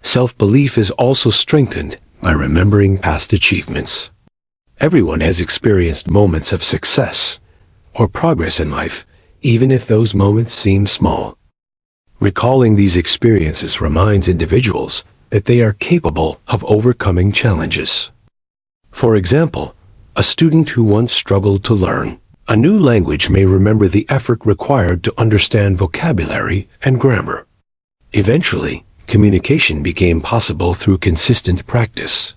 Self-belief is also strengthened by remembering past achievements. Everyone has experienced moments of success or progress in life, even if those moments seem small. Recalling these experiences reminds individuals that they are capable of overcoming challenges. For example, a student who once struggled to learn A new language may remember the effort required to understand vocabulary and grammar. Eventually, communication became possible through consistent practice.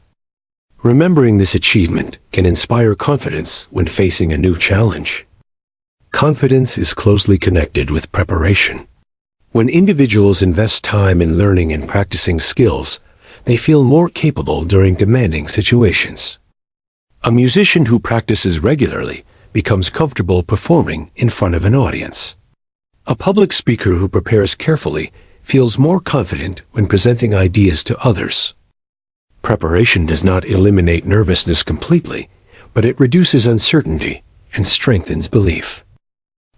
Remembering this achievement can inspire confidence when facing a new challenge. Confidence is closely connected with preparation. When individuals invest time in learning and practicing skills, they feel more capable during demanding situations. A musician who practices regularly becomes comfortable performing in front of an audience. A public speaker who prepares carefully feels more confident when presenting ideas to others. Preparation does not eliminate nervousness completely, but it reduces uncertainty and strengthens belief.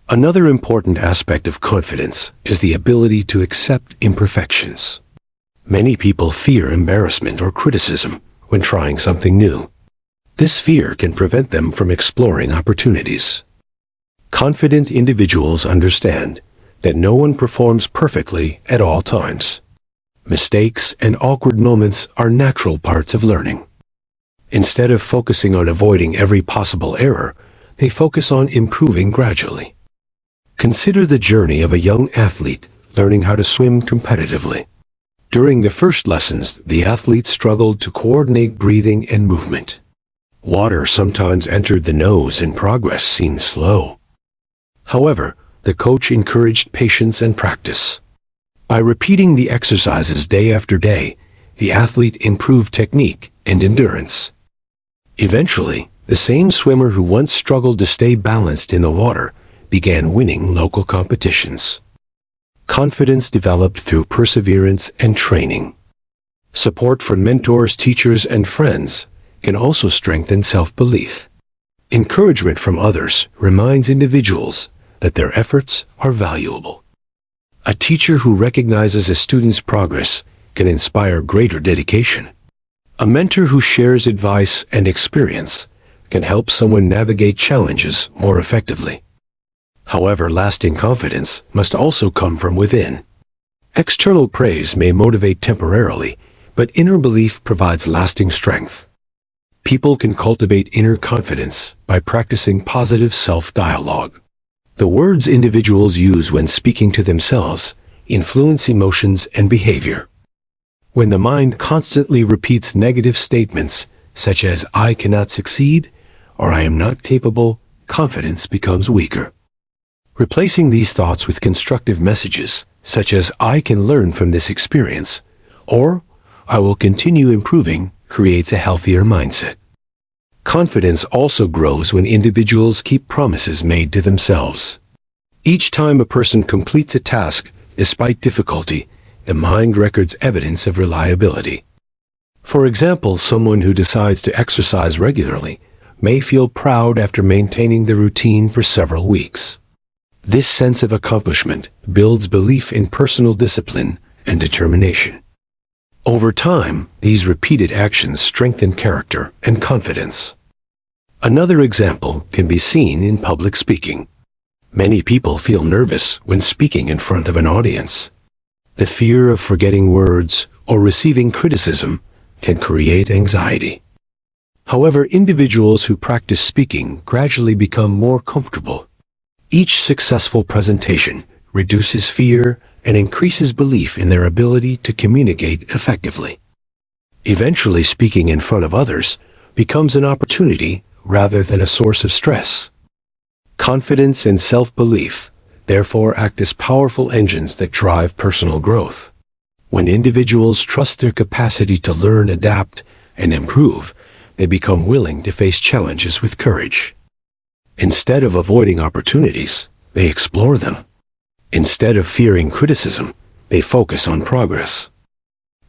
Another important aspect of confidence is the ability to accept imperfections. Many people fear embarrassment or criticism when trying something new. This fear can prevent them from exploring opportunities. Confident individuals understand that no one performs perfectly at all times. Mistakes and awkward moments are natural parts of learning. Instead of focusing on avoiding every possible error, they focus on improving gradually. Consider the journey of a young athlete learning how to swim competitively. During the first lessons, the athlete struggled to coordinate breathing and movement. Water sometimes entered the nose and progress seemed slow. However, the coach encouraged patience and practice. By repeating the exercises day after day, the athlete improved technique and endurance. Eventually, the same swimmer who once struggled to stay balanced in the water began winning local competitions. Confidence developed through perseverance and training. Support from mentors, teachers, and friends can also strengthen self-belief. Encouragement from others reminds individuals that their efforts are valuable. A teacher who recognizes a student's progress can inspire greater dedication. A mentor who shares advice and experience can help someone navigate challenges more effectively. However, lasting confidence must also come from within. External praise may motivate temporarily, but inner belief provides lasting strength. People can cultivate inner confidence by practicing positive self-dialogue. The words individuals use when speaking to themselves influence emotions and behavior. When the mind constantly repeats negative statements, such as "I cannot succeed" or "I am not capable," confidence becomes weaker. Replacing these thoughts with constructive messages, such as "I can learn from this experience," or "I will continue improving," creates a healthier mindset. Confidence also grows when individuals keep promises made to themselves. Each time a person completes a task, despite difficulty, the mind records evidence of reliability. For example, someone who decides to exercise regularly may feel proud after maintaining the routine for several weeks. This sense of accomplishment builds belief in personal discipline and determination. Over time, these repeated actions strengthen character and confidence. Another example can be seen in public speaking. Many people feel nervous when speaking in front of an audience. The fear of forgetting words or receiving criticism can create anxiety. However, individuals who practice speaking gradually become more comfortable. Each successful presentation reduces fear and increases belief in their ability to communicate effectively. Eventually, speaking in front of others becomes an opportunity rather than a source of stress. Confidence and self-belief, therefore, act as powerful engines that drive personal growth. When individuals trust their capacity to learn, adapt, and improve, they become willing to face challenges with courage. Instead of avoiding opportunities, they explore them. Instead of fearing criticism, they focus on progress.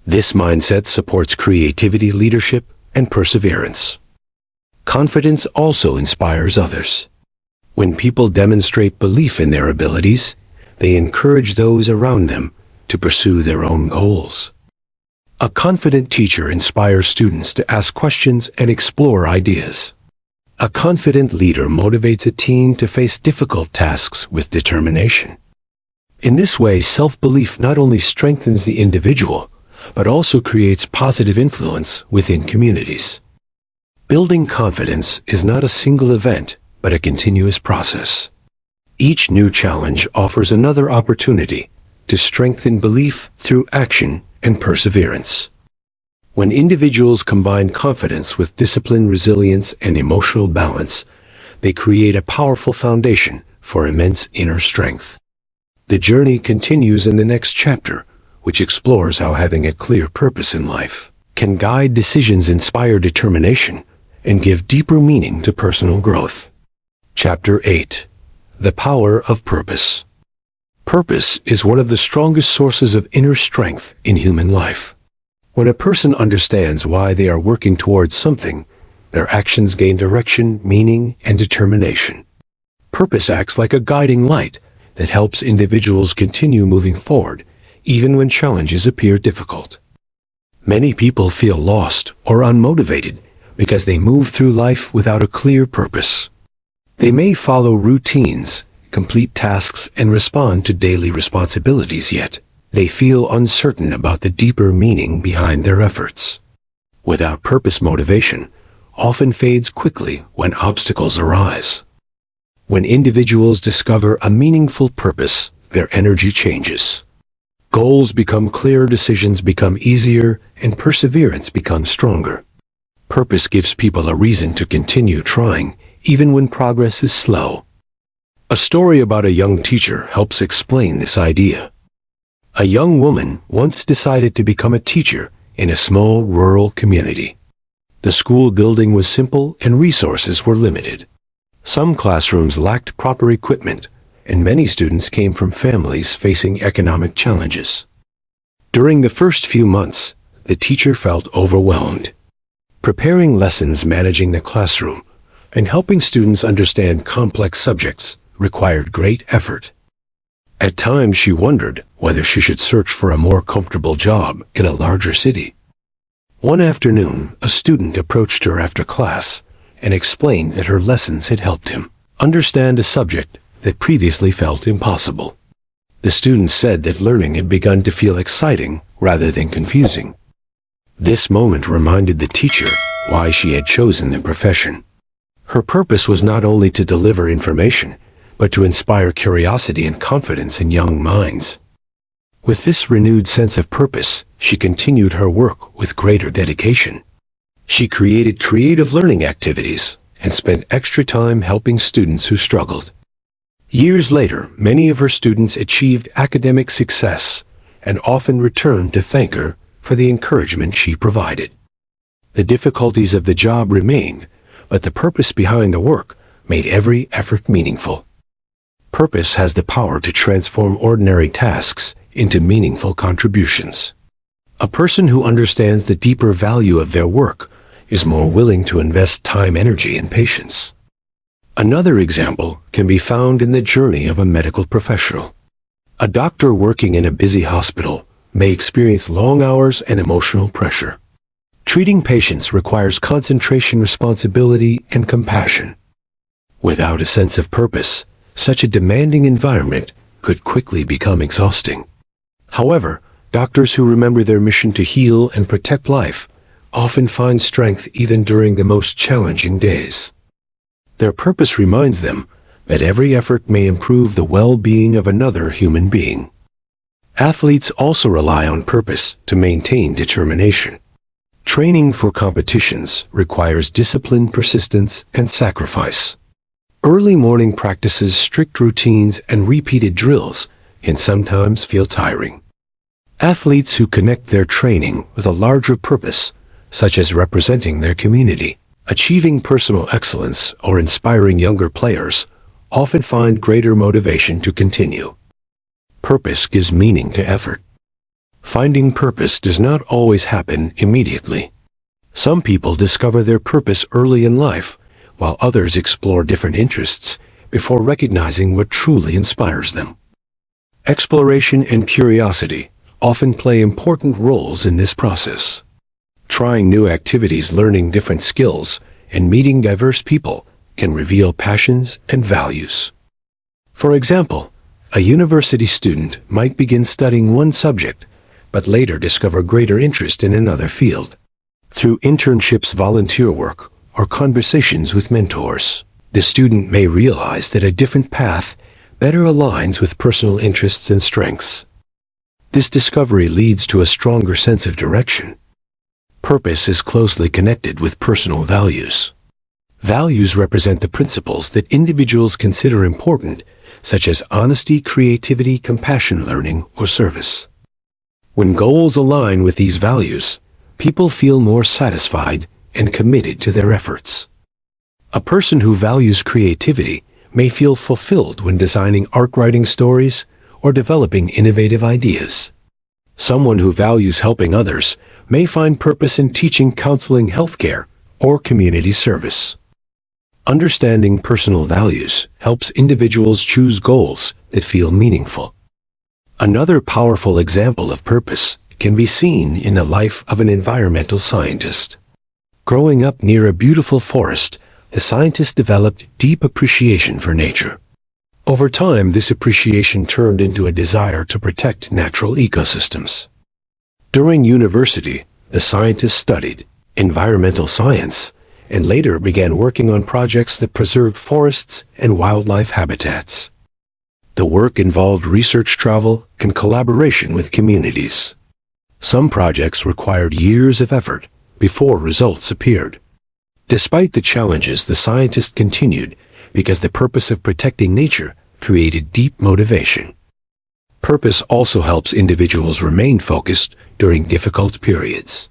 This mindset supports creativity, leadership, and perseverance. Confidence also inspires others. When people demonstrate belief in their abilities, they encourage those around them to pursue their own goals. A confident teacher inspires students to ask questions and explore ideas. A confident leader motivates a team to face difficult tasks with determination. In this way, self-belief not only strengthens the individual, but also creates positive influence within communities. Building confidence is not a single event, but a continuous process. Each new challenge offers another opportunity to strengthen belief through action and perseverance. When individuals combine confidence with discipline, resilience, and emotional balance, they create a powerful foundation for immense inner strength. The journey continues in the next chapter, which explores how having a clear purpose in life can guide decisions, inspire determination, and give deeper meaning to personal growth. Chapter 8. The Power of Purpose. Purpose is one of the strongest sources of inner strength in human life. When a person understands why they are working towards something, their actions gain direction, meaning, and determination. Purpose acts like a guiding light that helps individuals continue moving forward, even when challenges appear difficult. Many people feel lost or unmotivated because they move through life without a clear purpose. They may follow routines, complete tasks, and respond to daily responsibilities, yet they feel uncertain about the deeper meaning behind their efforts. Without purpose, motivation often fades quickly when obstacles arise. When individuals discover a meaningful purpose, their energy changes. Goals become clear, decisions become easier, and perseverance becomes stronger. Purpose gives people a reason to continue trying, even when progress is slow. A story about a young teacher helps explain this idea. A young woman once decided to become a teacher in a small rural community. The school building was simple and resources were limited. Some classrooms lacked proper equipment, and many students came from families facing economic challenges. During the first few months, the teacher felt overwhelmed. Preparing lessons, managing the classroom, and helping students understand complex subjects required great effort. At times she wondered whether she should search for a more comfortable job in a larger city. One afternoon, a student approached her after class and explained that her lessons had helped him understand a subject that previously felt impossible. The student said that learning had begun to feel exciting rather than confusing. This moment reminded the teacher why she had chosen the profession. Her purpose was not only to deliver information, but to inspire curiosity and confidence in young minds. With this renewed sense of purpose, she continued her work with greater dedication. She created creative learning activities and spent extra time helping students who struggled. Years later, many of her students achieved academic success and often returned to thank her for the encouragement she provided. The difficulties of the job remained, but the purpose behind the work made every effort meaningful. Purpose has the power to transform ordinary tasks into meaningful contributions. A person who understands the deeper value of their work is more willing to invest time, energy, and patience. Another example can be found in the journey of a medical professional. A doctor working in a busy hospital may experience long hours and emotional pressure. Treating patients requires concentration, responsibility, and compassion. Without a sense of purpose, such a demanding environment could quickly become exhausting. However, doctors who remember their mission to heal and protect life often find strength even during the most challenging days. Their purpose reminds them that every effort may improve the well-being of another human being. Athletes also rely on purpose to maintain determination. Training for competitions requires discipline, persistence, and sacrifice. Early morning practices, strict routines, and repeated drills can sometimes feel tiring. Athletes who connect their training with a larger purpose, such as representing their community, achieving personal excellence, or inspiring younger players, often find greater motivation to continue. Purpose gives meaning to effort. Finding purpose does not always happen immediately. Some people discover their purpose early in life, while others explore different interests before recognizing what truly inspires them. Exploration and curiosity often play important roles in this process. Trying new activities, learning different skills, and meeting diverse people can reveal passions and values. For example, a university student might begin studying one subject, but later discover greater interest in another field. Through internships, volunteer work, or conversations with mentors, The student may realize that a different path better aligns with personal interests and strengths. This discovery leads to a stronger sense of direction. Purpose is closely connected with personal values. Values represent the principles that individuals consider important, such as honesty, creativity, compassion, learning, or service. When goals align with these values, people feel more satisfied and committed to their efforts. A person who values creativity may feel fulfilled when designing art, writing stories, or developing innovative ideas. Someone who values helping others may find purpose in teaching, counseling, healthcare, or community service. Understanding personal values helps individuals choose goals that feel meaningful. Another powerful example of purpose can be seen in the life of an environmental scientist. Growing up near a beautiful forest, the scientist developed deep appreciation for nature. Over time, this appreciation turned into a desire to protect natural ecosystems. During university, the scientist studied environmental science and later began working on projects that preserved forests and wildlife habitats. The work involved research travel and collaboration with communities. Some projects required years of effort before results appeared. Despite the challenges, the scientist continued because the purpose of protecting nature created deep motivation. Purpose also helps individuals remain focused during difficult periods.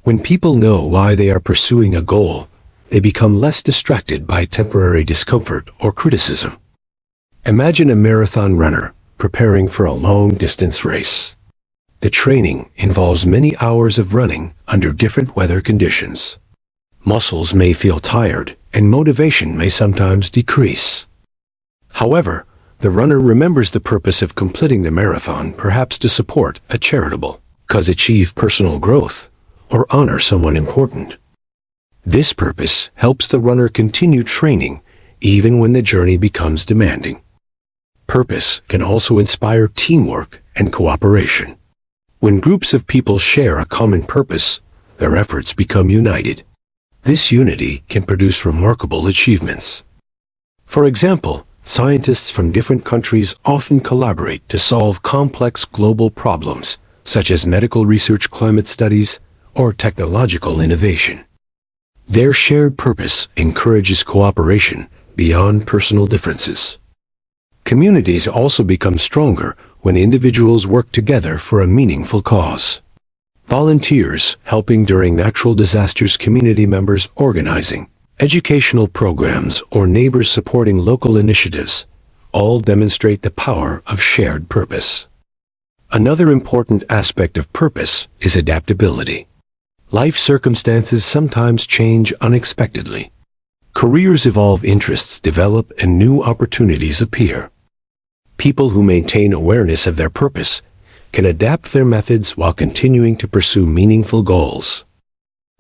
When people know why they are pursuing a goal, they become less distracted by temporary discomfort or criticism. Imagine a marathon runner preparing for a long-distance race. The training involves many hours of running under different weather conditions. Muscles may feel tired, and motivation may sometimes decrease. However, the runner remembers the purpose of completing the marathon, perhaps to support a charitable cause, achieve personal growth, or honor someone important. This purpose helps the runner continue training even when the journey becomes demanding. Purpose can also inspire teamwork and cooperation. When groups of people share a common purpose, their efforts become united. This unity can produce remarkable achievements. For example, scientists from different countries often collaborate to solve complex global problems, such as medical research, climate studies, or technological innovation. Their shared purpose encourages cooperation beyond personal differences. Communities also become stronger when individuals work together for a meaningful cause. Volunteers helping during natural disasters, community members organizing educational programs, or neighbors supporting local initiatives all demonstrate the power of shared purpose. Another important aspect of purpose is adaptability. Life circumstances sometimes change unexpectedly. Careers evolve, interests develop, and new opportunities appear. People who maintain awareness of their purpose can adapt their methods while continuing to pursue meaningful goals.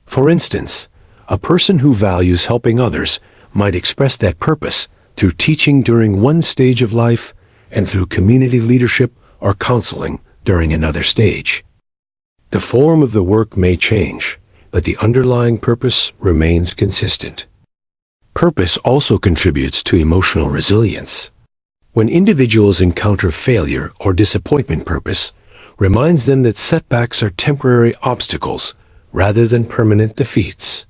For instance, a person who values helping others might express that purpose through teaching during one stage of life and through community leadership or counseling during another stage. The form of the work may change, but the underlying purpose remains consistent. Purpose also contributes to emotional resilience. When individuals encounter failure or disappointment, purpose reminds them that setbacks are temporary obstacles rather than permanent defeats.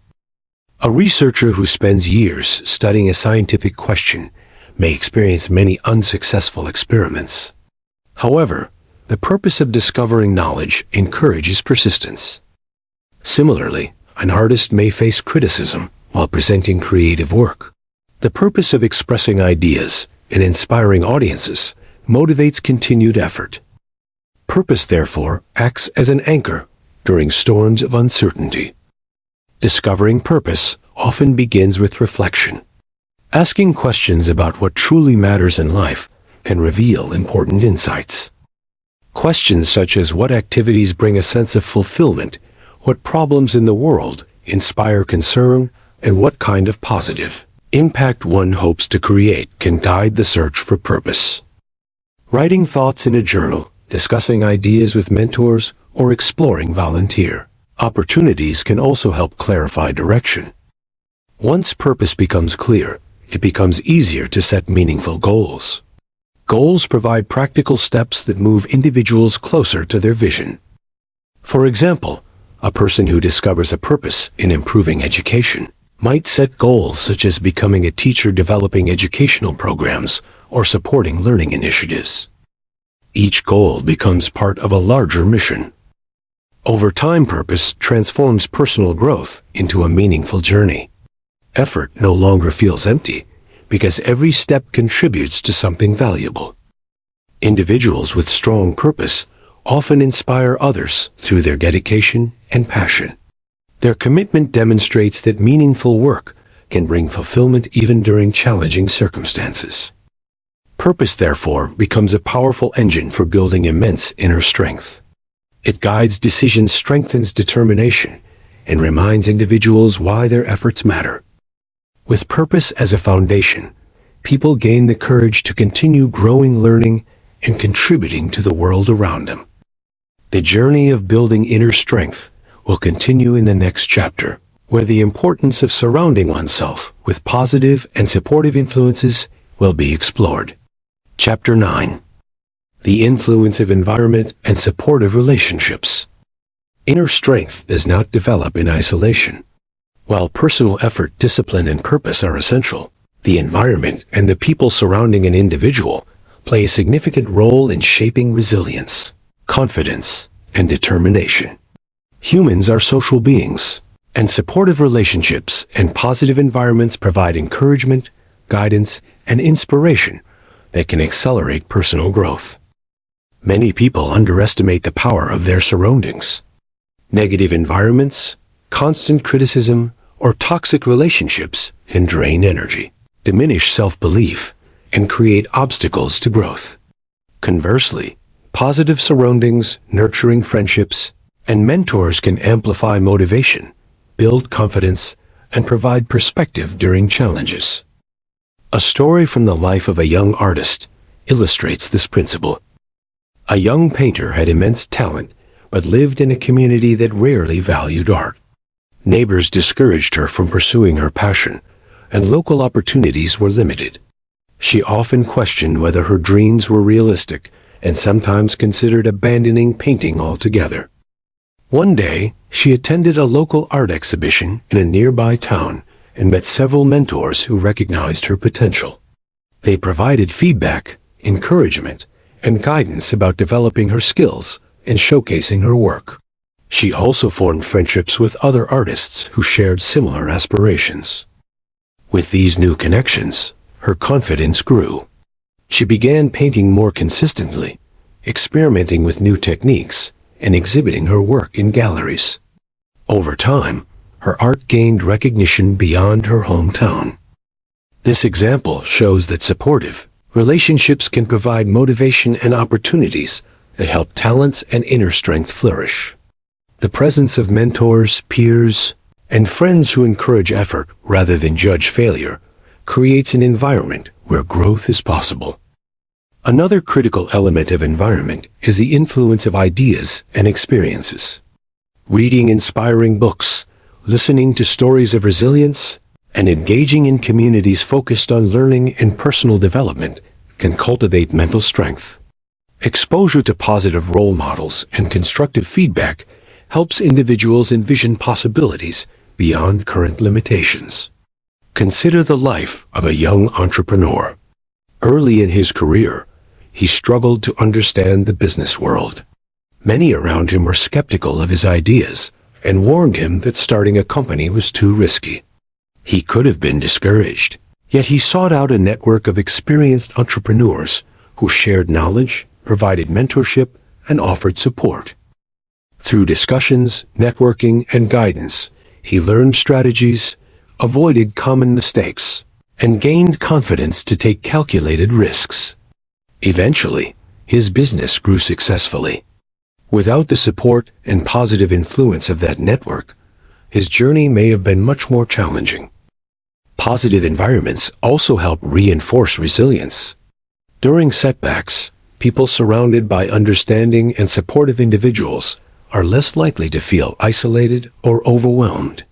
A researcher who spends years studying a scientific question may experience many unsuccessful experiments. However, the purpose of discovering knowledge encourages persistence. Similarly, an artist may face criticism while presenting creative work. The purpose of expressing ideas and inspiring audiences motivates continued effort. Purpose, therefore, acts as an anchor during storms of uncertainty. Discovering purpose often begins with reflection. Asking questions about what truly matters in life can reveal important insights. Questions such as what activities bring a sense of fulfillment, what problems in the world inspire concern, and what kind of positive impact one hopes to create can guide the search for purpose. Writing thoughts in a journal, discussing ideas with mentors, or exploring volunteer opportunities can also help clarify direction. Once purpose becomes clear, it becomes easier to set meaningful goals. Goals provide practical steps that move individuals closer to their vision. For example, a person who discovers a purpose in improving education might set goals such as becoming a teacher, developing educational programs, or supporting learning initiatives. Each goal becomes part of a larger mission. Over time, purpose transforms personal growth into a meaningful journey. Effort no longer feels empty because every step contributes to something valuable. Individuals with strong purpose often inspire others through their dedication and passion. Their commitment demonstrates that meaningful work can bring fulfillment even during challenging circumstances. Purpose, therefore, becomes a powerful engine for building immense inner strength. It guides decisions, strengthens determination, and reminds individuals why their efforts matter. With purpose as a foundation, people gain the courage to continue growing, learning, and contributing to the world around them. The journey of building inner strength will continue in the next chapter, where the importance of surrounding oneself with positive and supportive influences will be explored. Chapter 9. The influence of environment and supportive relationships. Inner strength does not develop in isolation. While personal effort, discipline, and purpose are essential, the environment and the people surrounding an individual play a significant role in shaping resilience, confidence, and determination. Humans are social beings, and supportive relationships and positive environments provide encouragement, guidance, and inspiration that can accelerate personal growth. Many people underestimate the power of their surroundings. Negative environments, constant criticism, or toxic relationships can drain energy, diminish self-belief, and create obstacles to growth. Conversely, positive surroundings, nurturing friendships, and mentors can amplify motivation, build confidence, and provide perspective during challenges. A story from the life of a young artist illustrates this principle. A young painter had immense talent, but lived in a community that rarely valued art. Neighbors discouraged her from pursuing her passion, and local opportunities were limited. She often questioned whether her dreams were realistic, and sometimes considered abandoning painting altogether. One day, she attended a local art exhibition in a nearby town and met several mentors who recognized her potential. They provided feedback, encouragement, and guidance about developing her skills and showcasing her work. She also formed friendships with other artists who shared similar aspirations. With these new connections, her confidence grew. She began painting more consistently, experimenting with new techniques, and exhibiting her work in galleries. Over time, her art gained recognition beyond her hometown. This example shows that supportive relationships can provide motivation and opportunities that help talents and inner strength flourish. The presence of mentors, peers, and friends who encourage effort rather than judge failure creates an environment where growth is possible. Another critical element of environment is the influence of ideas and experiences. Reading inspiring books, listening to stories of resilience, and engaging in communities focused on learning and personal development can cultivate mental strength. Exposure to positive role models and constructive feedback helps individuals envision possibilities beyond current limitations. Consider the life of a young entrepreneur. Early in his career, he struggled to understand the business world. Many around him were skeptical of his ideas and warned him that starting a company was too risky. He could have been discouraged, yet he sought out a network of experienced entrepreneurs who shared knowledge, provided mentorship, and offered support. Through discussions, networking, and guidance, he learned strategies, avoided common mistakes, and gained confidence to take calculated risks. Eventually, his business grew successfully. Without the support and positive influence of that network, his journey may have been much more challenging. Positive environments also help reinforce resilience. During setbacks, people surrounded by understanding and supportive individuals are less likely to feel isolated or overwhelmed.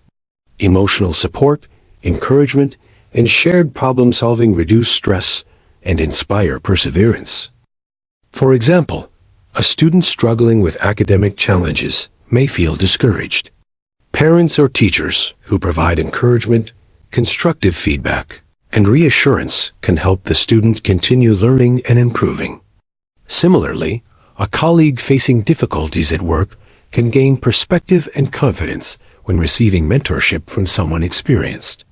Emotional support, encouragement, and shared problem-solving reduce stress and inspire perseverance. For example, a student struggling with academic challenges may feel discouraged. Parents or teachers who provide encouragement, constructive feedback, and reassurance can help the student continue learning and improving. Similarly, a colleague facing difficulties at work can gain perspective and confidence when receiving mentorship from someone experienced.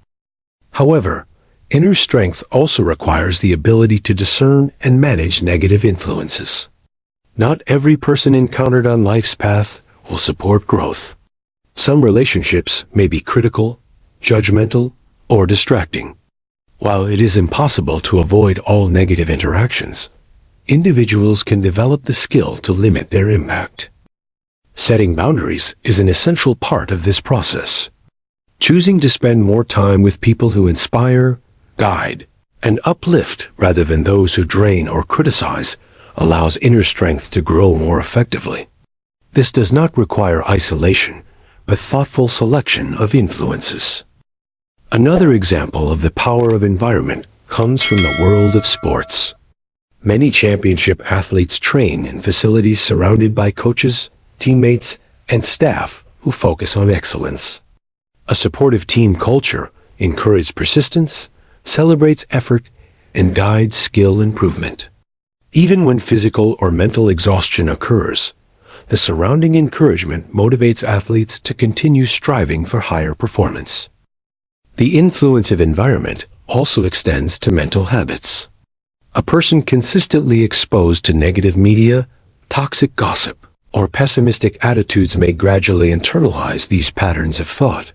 However, inner strength also requires the ability to discern and manage negative influences. Not every person encountered on life's path will support growth. Some relationships may be critical, judgmental, or distracting. While it is impossible to avoid all negative interactions, individuals can develop the skill to limit their impact. Setting boundaries is an essential part of this process. Choosing to spend more time with people who inspire, guide, and uplift rather than those who drain or criticize allows inner strength to grow more effectively. This does not require isolation, but thoughtful selection of influences. Another example of the power of environment comes from the world of sports. Many championship athletes train in facilities surrounded by coaches, teammates, and staff who focus on excellence. A supportive team culture encourages persistence, celebrates effort, and guides skill improvement. Even when physical or mental exhaustion occurs, the surrounding encouragement motivates athletes to continue striving for higher performance. The influence of environment also extends to mental habits. A person consistently exposed to negative media, toxic gossip, or pessimistic attitudes may gradually internalize these patterns of thought.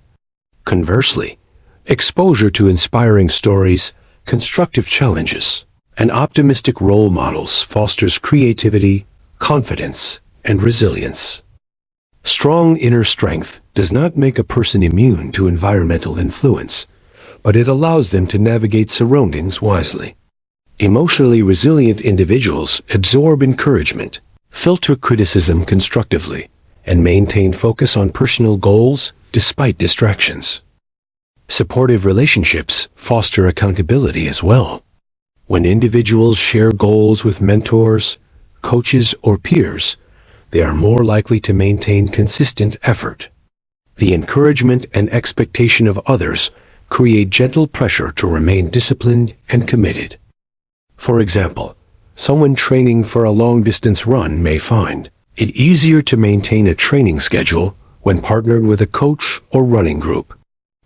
Conversely, exposure to inspiring stories, constructive challenges, and optimistic role models fosters creativity, confidence, and resilience. Strong inner strength does not make a person immune to environmental influence, but it allows them to navigate surroundings wisely. Emotionally resilient individuals absorb encouragement, filter criticism constructively, and maintain focus on personal goals despite distractions. Supportive relationships foster accountability as well. When individuals share goals with mentors, coaches, or peers, they are more likely to maintain consistent effort. The encouragement and expectation of others create gentle pressure to remain disciplined and committed. For example, someone training for a long-distance run may find it easier to maintain a training schedule when partnered with a coach or running group.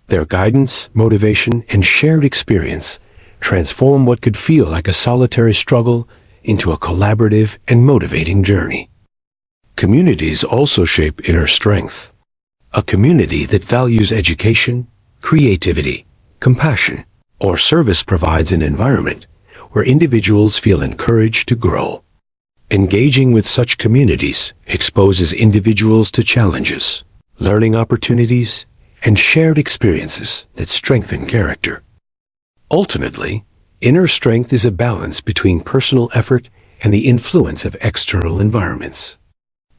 Their guidance, motivation, and shared experience transform what could feel like a solitary struggle into a collaborative and motivating journey. Communities also shape inner strength. A community that values education, creativity, compassion, or service provides an environment where individuals feel encouraged to grow. Engaging with such communities exposes individuals to challenges, learning opportunities, and shared experiences that strengthen character. Ultimately, inner strength is a balance between personal effort and the influence of external environments.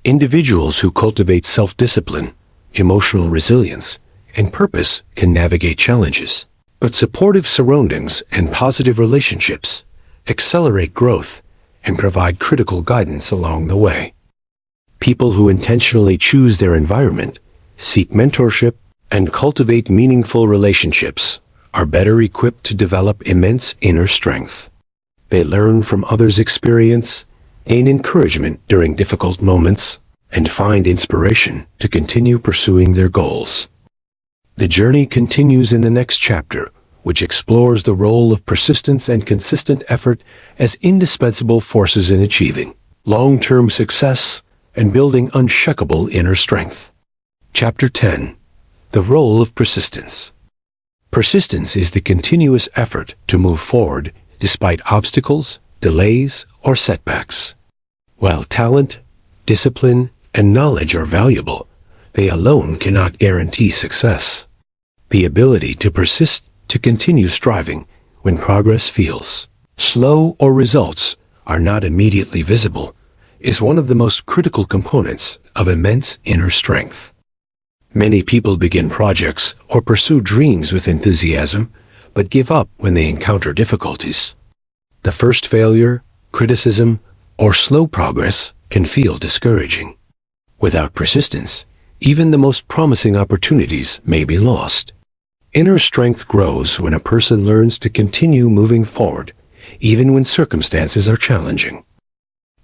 Individuals who cultivate self-discipline, emotional resilience, and purpose can navigate challenges, but supportive surroundings and positive relationships accelerate growth and provide critical guidance along the way. People who intentionally choose their environment, seek mentorship, and cultivate meaningful relationships are better equipped to develop immense inner strength. They learn from others' experience, gain encouragement during difficult moments, and find inspiration to continue pursuing their goals. The journey continues in the next chapter, which explores the role of persistence and consistent effort as indispensable forces in achieving long-term success and building unshakable inner strength. Chapter 10. The role of persistence. Persistence is the continuous effort to move forward despite obstacles, delays, or setbacks. While talent, discipline, and knowledge are valuable, they alone cannot guarantee success. The ability to persist, to continue striving when progress feels slow or results are not immediately visible, is one of the most critical components of immense inner strength. Many people begin projects or pursue dreams with enthusiasm, but give up when they encounter difficulties. The first failure, criticism, or slow progress can feel discouraging. Without persistence, even the most promising opportunities may be lost. Inner strength grows when a person learns to continue moving forward, even when circumstances are challenging.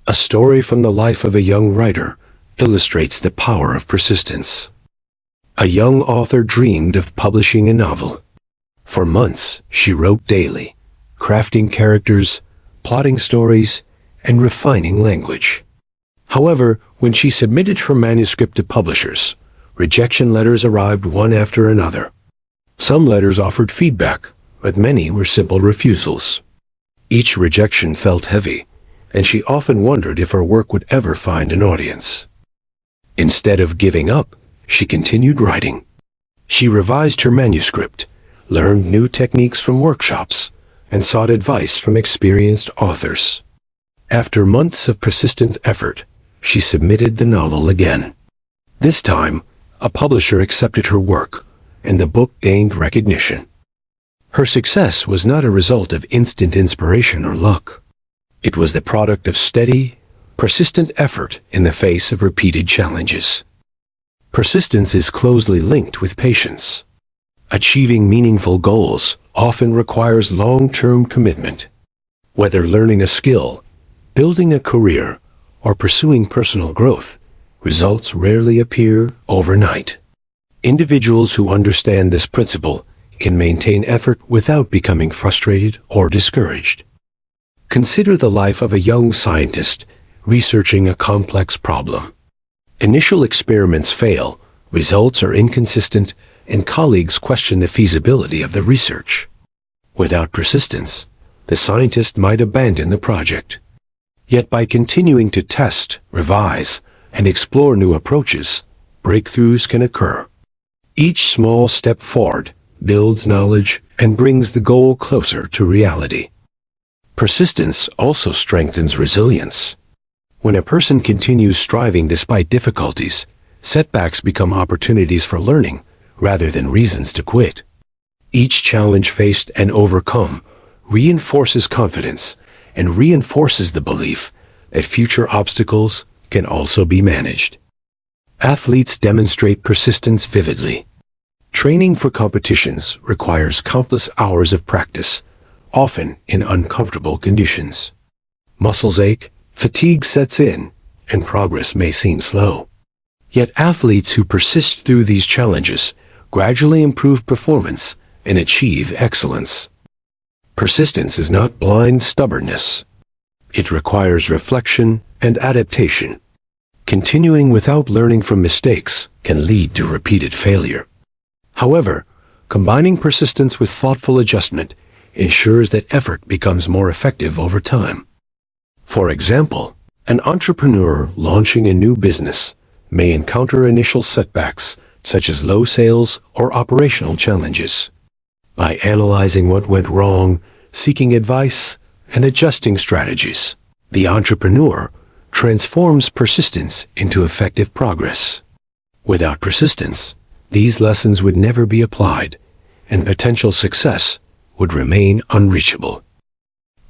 A story from the life of a young writer illustrates the power of persistence. A young author dreamed of publishing a novel. For months, she wrote daily, crafting characters, plotting stories, and refining language. However, when she submitted her manuscript to publishers, rejection letters arrived one after another. Some letters offered feedback, but many were simple refusals. Each rejection felt heavy, and she often wondered if her work would ever find an audience. Instead of giving up, she continued writing. She revised her manuscript, learned new techniques from workshops, and sought advice from experienced authors. After months of persistent effort, she submitted the novel again. This time, a publisher accepted her work, and the book gained recognition. Her success was not a result of instant inspiration or luck. It was the product of steady, persistent effort in the face of repeated challenges. Persistence is closely linked with patience. Achieving meaningful goals often requires long-term commitment. Whether learning a skill, building a career, or pursuing personal growth, results rarely appear overnight. Individuals who understand this principle can maintain effort without becoming frustrated or discouraged. Consider the life of a young scientist researching a complex problem. Initial experiments fail, results are inconsistent, and colleagues question the feasibility of the research. Without persistence, the scientist might abandon the project. Yet by continuing to test, revise, and explore new approaches, breakthroughs can occur. Each small step forward builds knowledge and brings the goal closer to reality. Persistence also strengthens resilience. When a person continues striving despite difficulties, setbacks become opportunities for learning rather than reasons to quit. Each challenge faced and overcome reinforces confidence and reinforces the belief that future obstacles can also be managed. Athletes demonstrate persistence vividly. Training for competitions requires countless hours of practice, often in uncomfortable conditions. Muscles ache, fatigue sets in, and progress may seem slow. Yet athletes who persist through these challenges gradually improve performance and achieve excellence. Persistence is not blind stubbornness. It requires reflection and adaptation. Continuing without learning from mistakes can lead to repeated failure. However, combining persistence with thoughtful adjustment ensures that effort becomes more effective over time. For example, an entrepreneur launching a new business may encounter initial setbacks such as low sales or operational challenges. By analyzing what went wrong, seeking advice, and adjusting strategies, the entrepreneur transforms persistence into effective progress. Without persistence, these lessons would never be applied, and potential success would remain unreachable.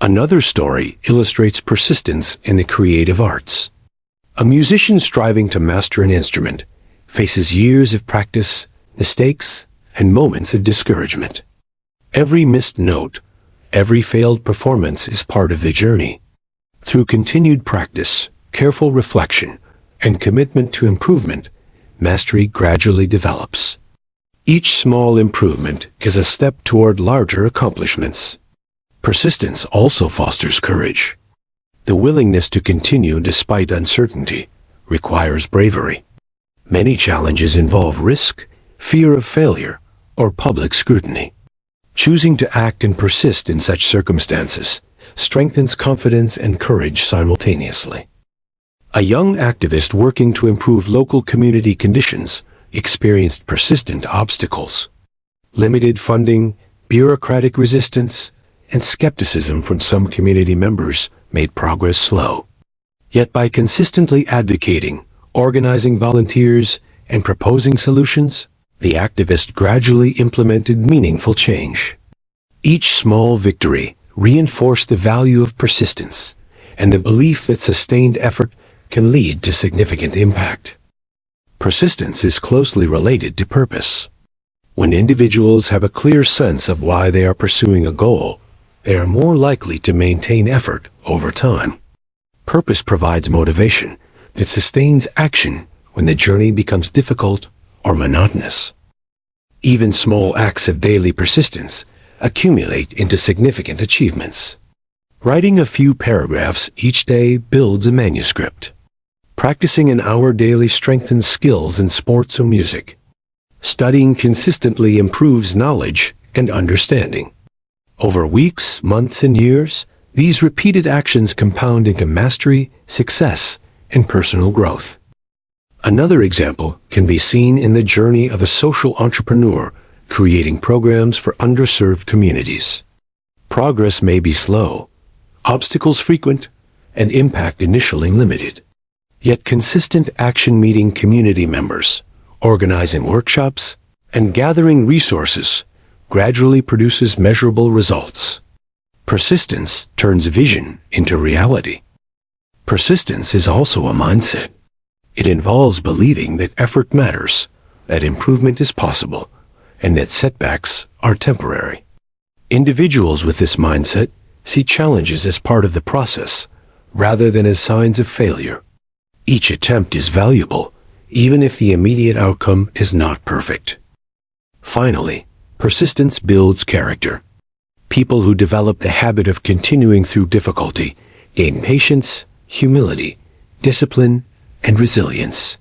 Another story illustrates persistence in the creative arts. A musician striving to master an instrument faces years of practice, mistakes, and moments of discouragement. Every missed note, every failed performance is part of the journey. Through continued practice, careful reflection, and commitment to improvement, mastery gradually develops. Each small improvement is a step toward larger accomplishments. Persistence also fosters courage. The willingness to continue despite uncertainty requires bravery. Many challenges involve risk, fear of failure, or public scrutiny. Choosing to act and persist in such circumstances strengthens confidence and courage simultaneously. A young activist working to improve local community conditions experienced persistent obstacles. Limited funding, bureaucratic resistance, and skepticism from some community members made progress slow. Yet by consistently advocating, organizing volunteers, and proposing solutions, the activist gradually implemented meaningful change. Each small victory reinforced the value of persistence and the belief that sustained effort can lead to significant impact. Persistence is closely related to purpose. When individuals have a clear sense of why they are pursuing a goal, they are more likely to maintain effort over time. Purpose provides motivation that sustains action when the journey becomes difficult or monotonous. Even small acts of daily persistence accumulate into significant achievements. Writing a few paragraphs each day builds a manuscript. Practicing an hour daily strengthens skills in sports or music. Studying consistently improves knowledge and understanding. Over weeks, months, and years, these repeated actions compound into mastery, success, and personal growth. Another example can be seen in the journey of a social entrepreneur creating programs for underserved communities. Progress may be slow, obstacles frequent, and impact initially limited. Yet consistent action meeting community members, organizing workshops, and gathering resources gradually produces measurable results. Persistence turns vision into reality. Persistence is also a mindset. It involves believing that effort matters, that improvement is possible, and that setbacks are temporary. Individuals with this mindset see challenges as part of the process, rather than as signs of failure. Each attempt is valuable, even if the immediate outcome is not perfect. Finally, persistence builds character. People who develop the habit of continuing through difficulty gain patience, humility, discipline, and resilience.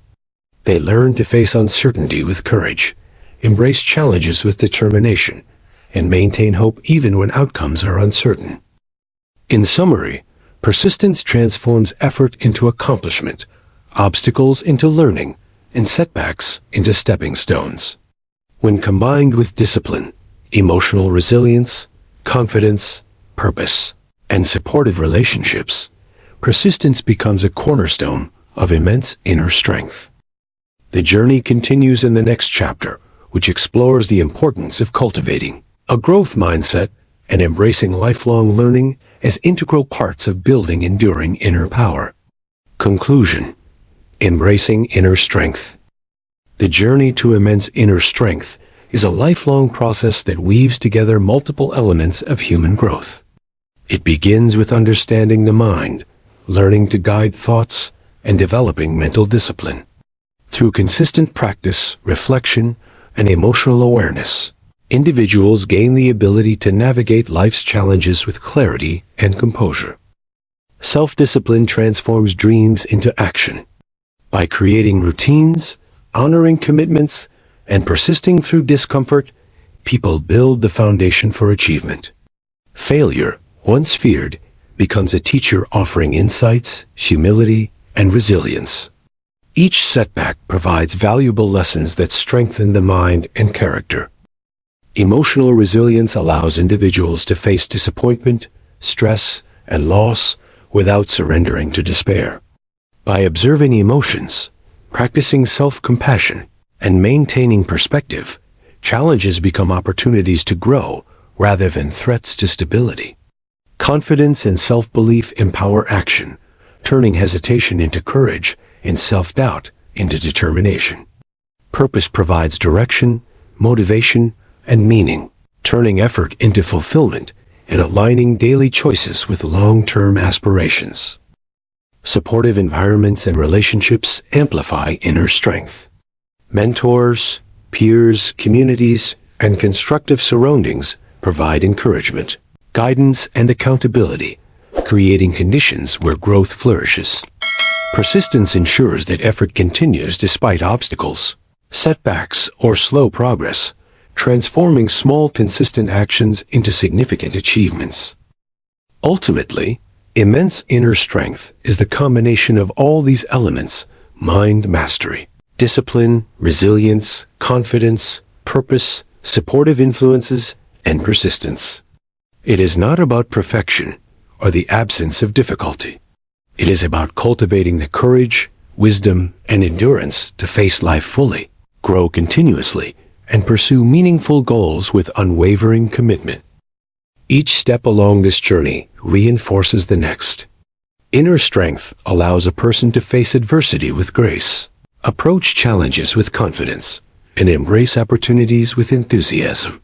They learn to face uncertainty with courage, embrace challenges with determination, and maintain hope even when outcomes are uncertain. In summary, persistence transforms effort into accomplishment, obstacles into learning, and setbacks into stepping stones. When combined with discipline, emotional resilience, confidence, purpose, and supportive relationships, persistence becomes a cornerstone of immense inner strength. The journey continues in the next chapter, which explores the importance of cultivating a growth mindset and embracing lifelong learning as integral parts of building enduring inner power. Conclusion: embracing inner strength. The journey to immense inner strength is a lifelong process that weaves together multiple elements of human growth. It begins with understanding the mind, learning to guide thoughts, and developing mental discipline. Through consistent practice, reflection, and emotional awareness, individuals gain the ability to navigate life's challenges with clarity and composure. Self-discipline transforms dreams into action. By creating routines, honoring commitments, and persisting through discomfort, people build the foundation for achievement. Failure, once feared, becomes a teacher offering insights, humility, and resilience. Each setback provides valuable lessons that strengthen the mind and character. Emotional resilience allows individuals to face disappointment, stress, and loss without surrendering to despair. By observing emotions, practicing self-compassion, and maintaining perspective, challenges become opportunities to grow rather than threats to stability. Confidence and self-belief empower action, turning hesitation into courage and self-doubt into determination. Purpose provides direction, motivation, and meaning, turning effort into fulfillment and aligning daily choices with long-term aspirations. Supportive environments and relationships amplify inner strength. Mentors, peers, communities, and constructive surroundings provide encouragement, guidance, and accountability, creating conditions where growth flourishes. Persistence ensures that effort continues despite obstacles, setbacks, or slow progress, transforming small, consistent actions into significant achievements. Ultimately, immense inner strength is the combination of all these elements: mind mastery, discipline, resilience, confidence, purpose, supportive influences, and persistence. It is not about perfection or the absence of difficulty. It is about cultivating the courage, wisdom, and endurance to face life fully, grow continuously, and pursue meaningful goals with unwavering commitment. Each step along this journey reinforces the next. Inner strength allows a person to face adversity with grace, approach challenges with confidence, and embrace opportunities with enthusiasm.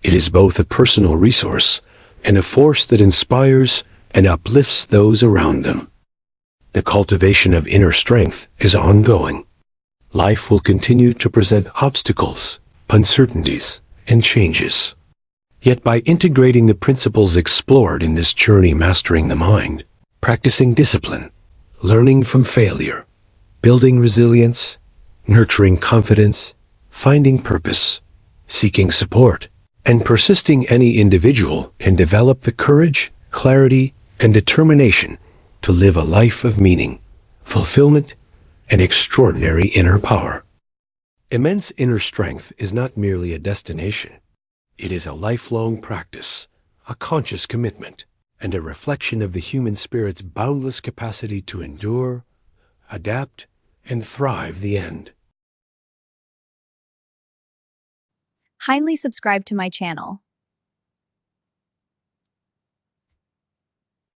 It is both a personal resource and a force that inspires and uplifts those around them. The cultivation of inner strength is ongoing. Life will continue to present obstacles, uncertainties, and changes. Yet by integrating the principles explored in this journey, mastering the mind, practicing discipline, learning from failure, building resilience, nurturing confidence, finding purpose, seeking support, and persisting, any individual can develop the courage, clarity, and determination to live a life of meaning, fulfillment, and extraordinary inner power. Immense inner strength is not merely a destination. It is a lifelong practice, a conscious commitment, and a reflection of the human spirit's boundless capacity to endure, adapt, and thrive the end. Kindly subscribe to my channel.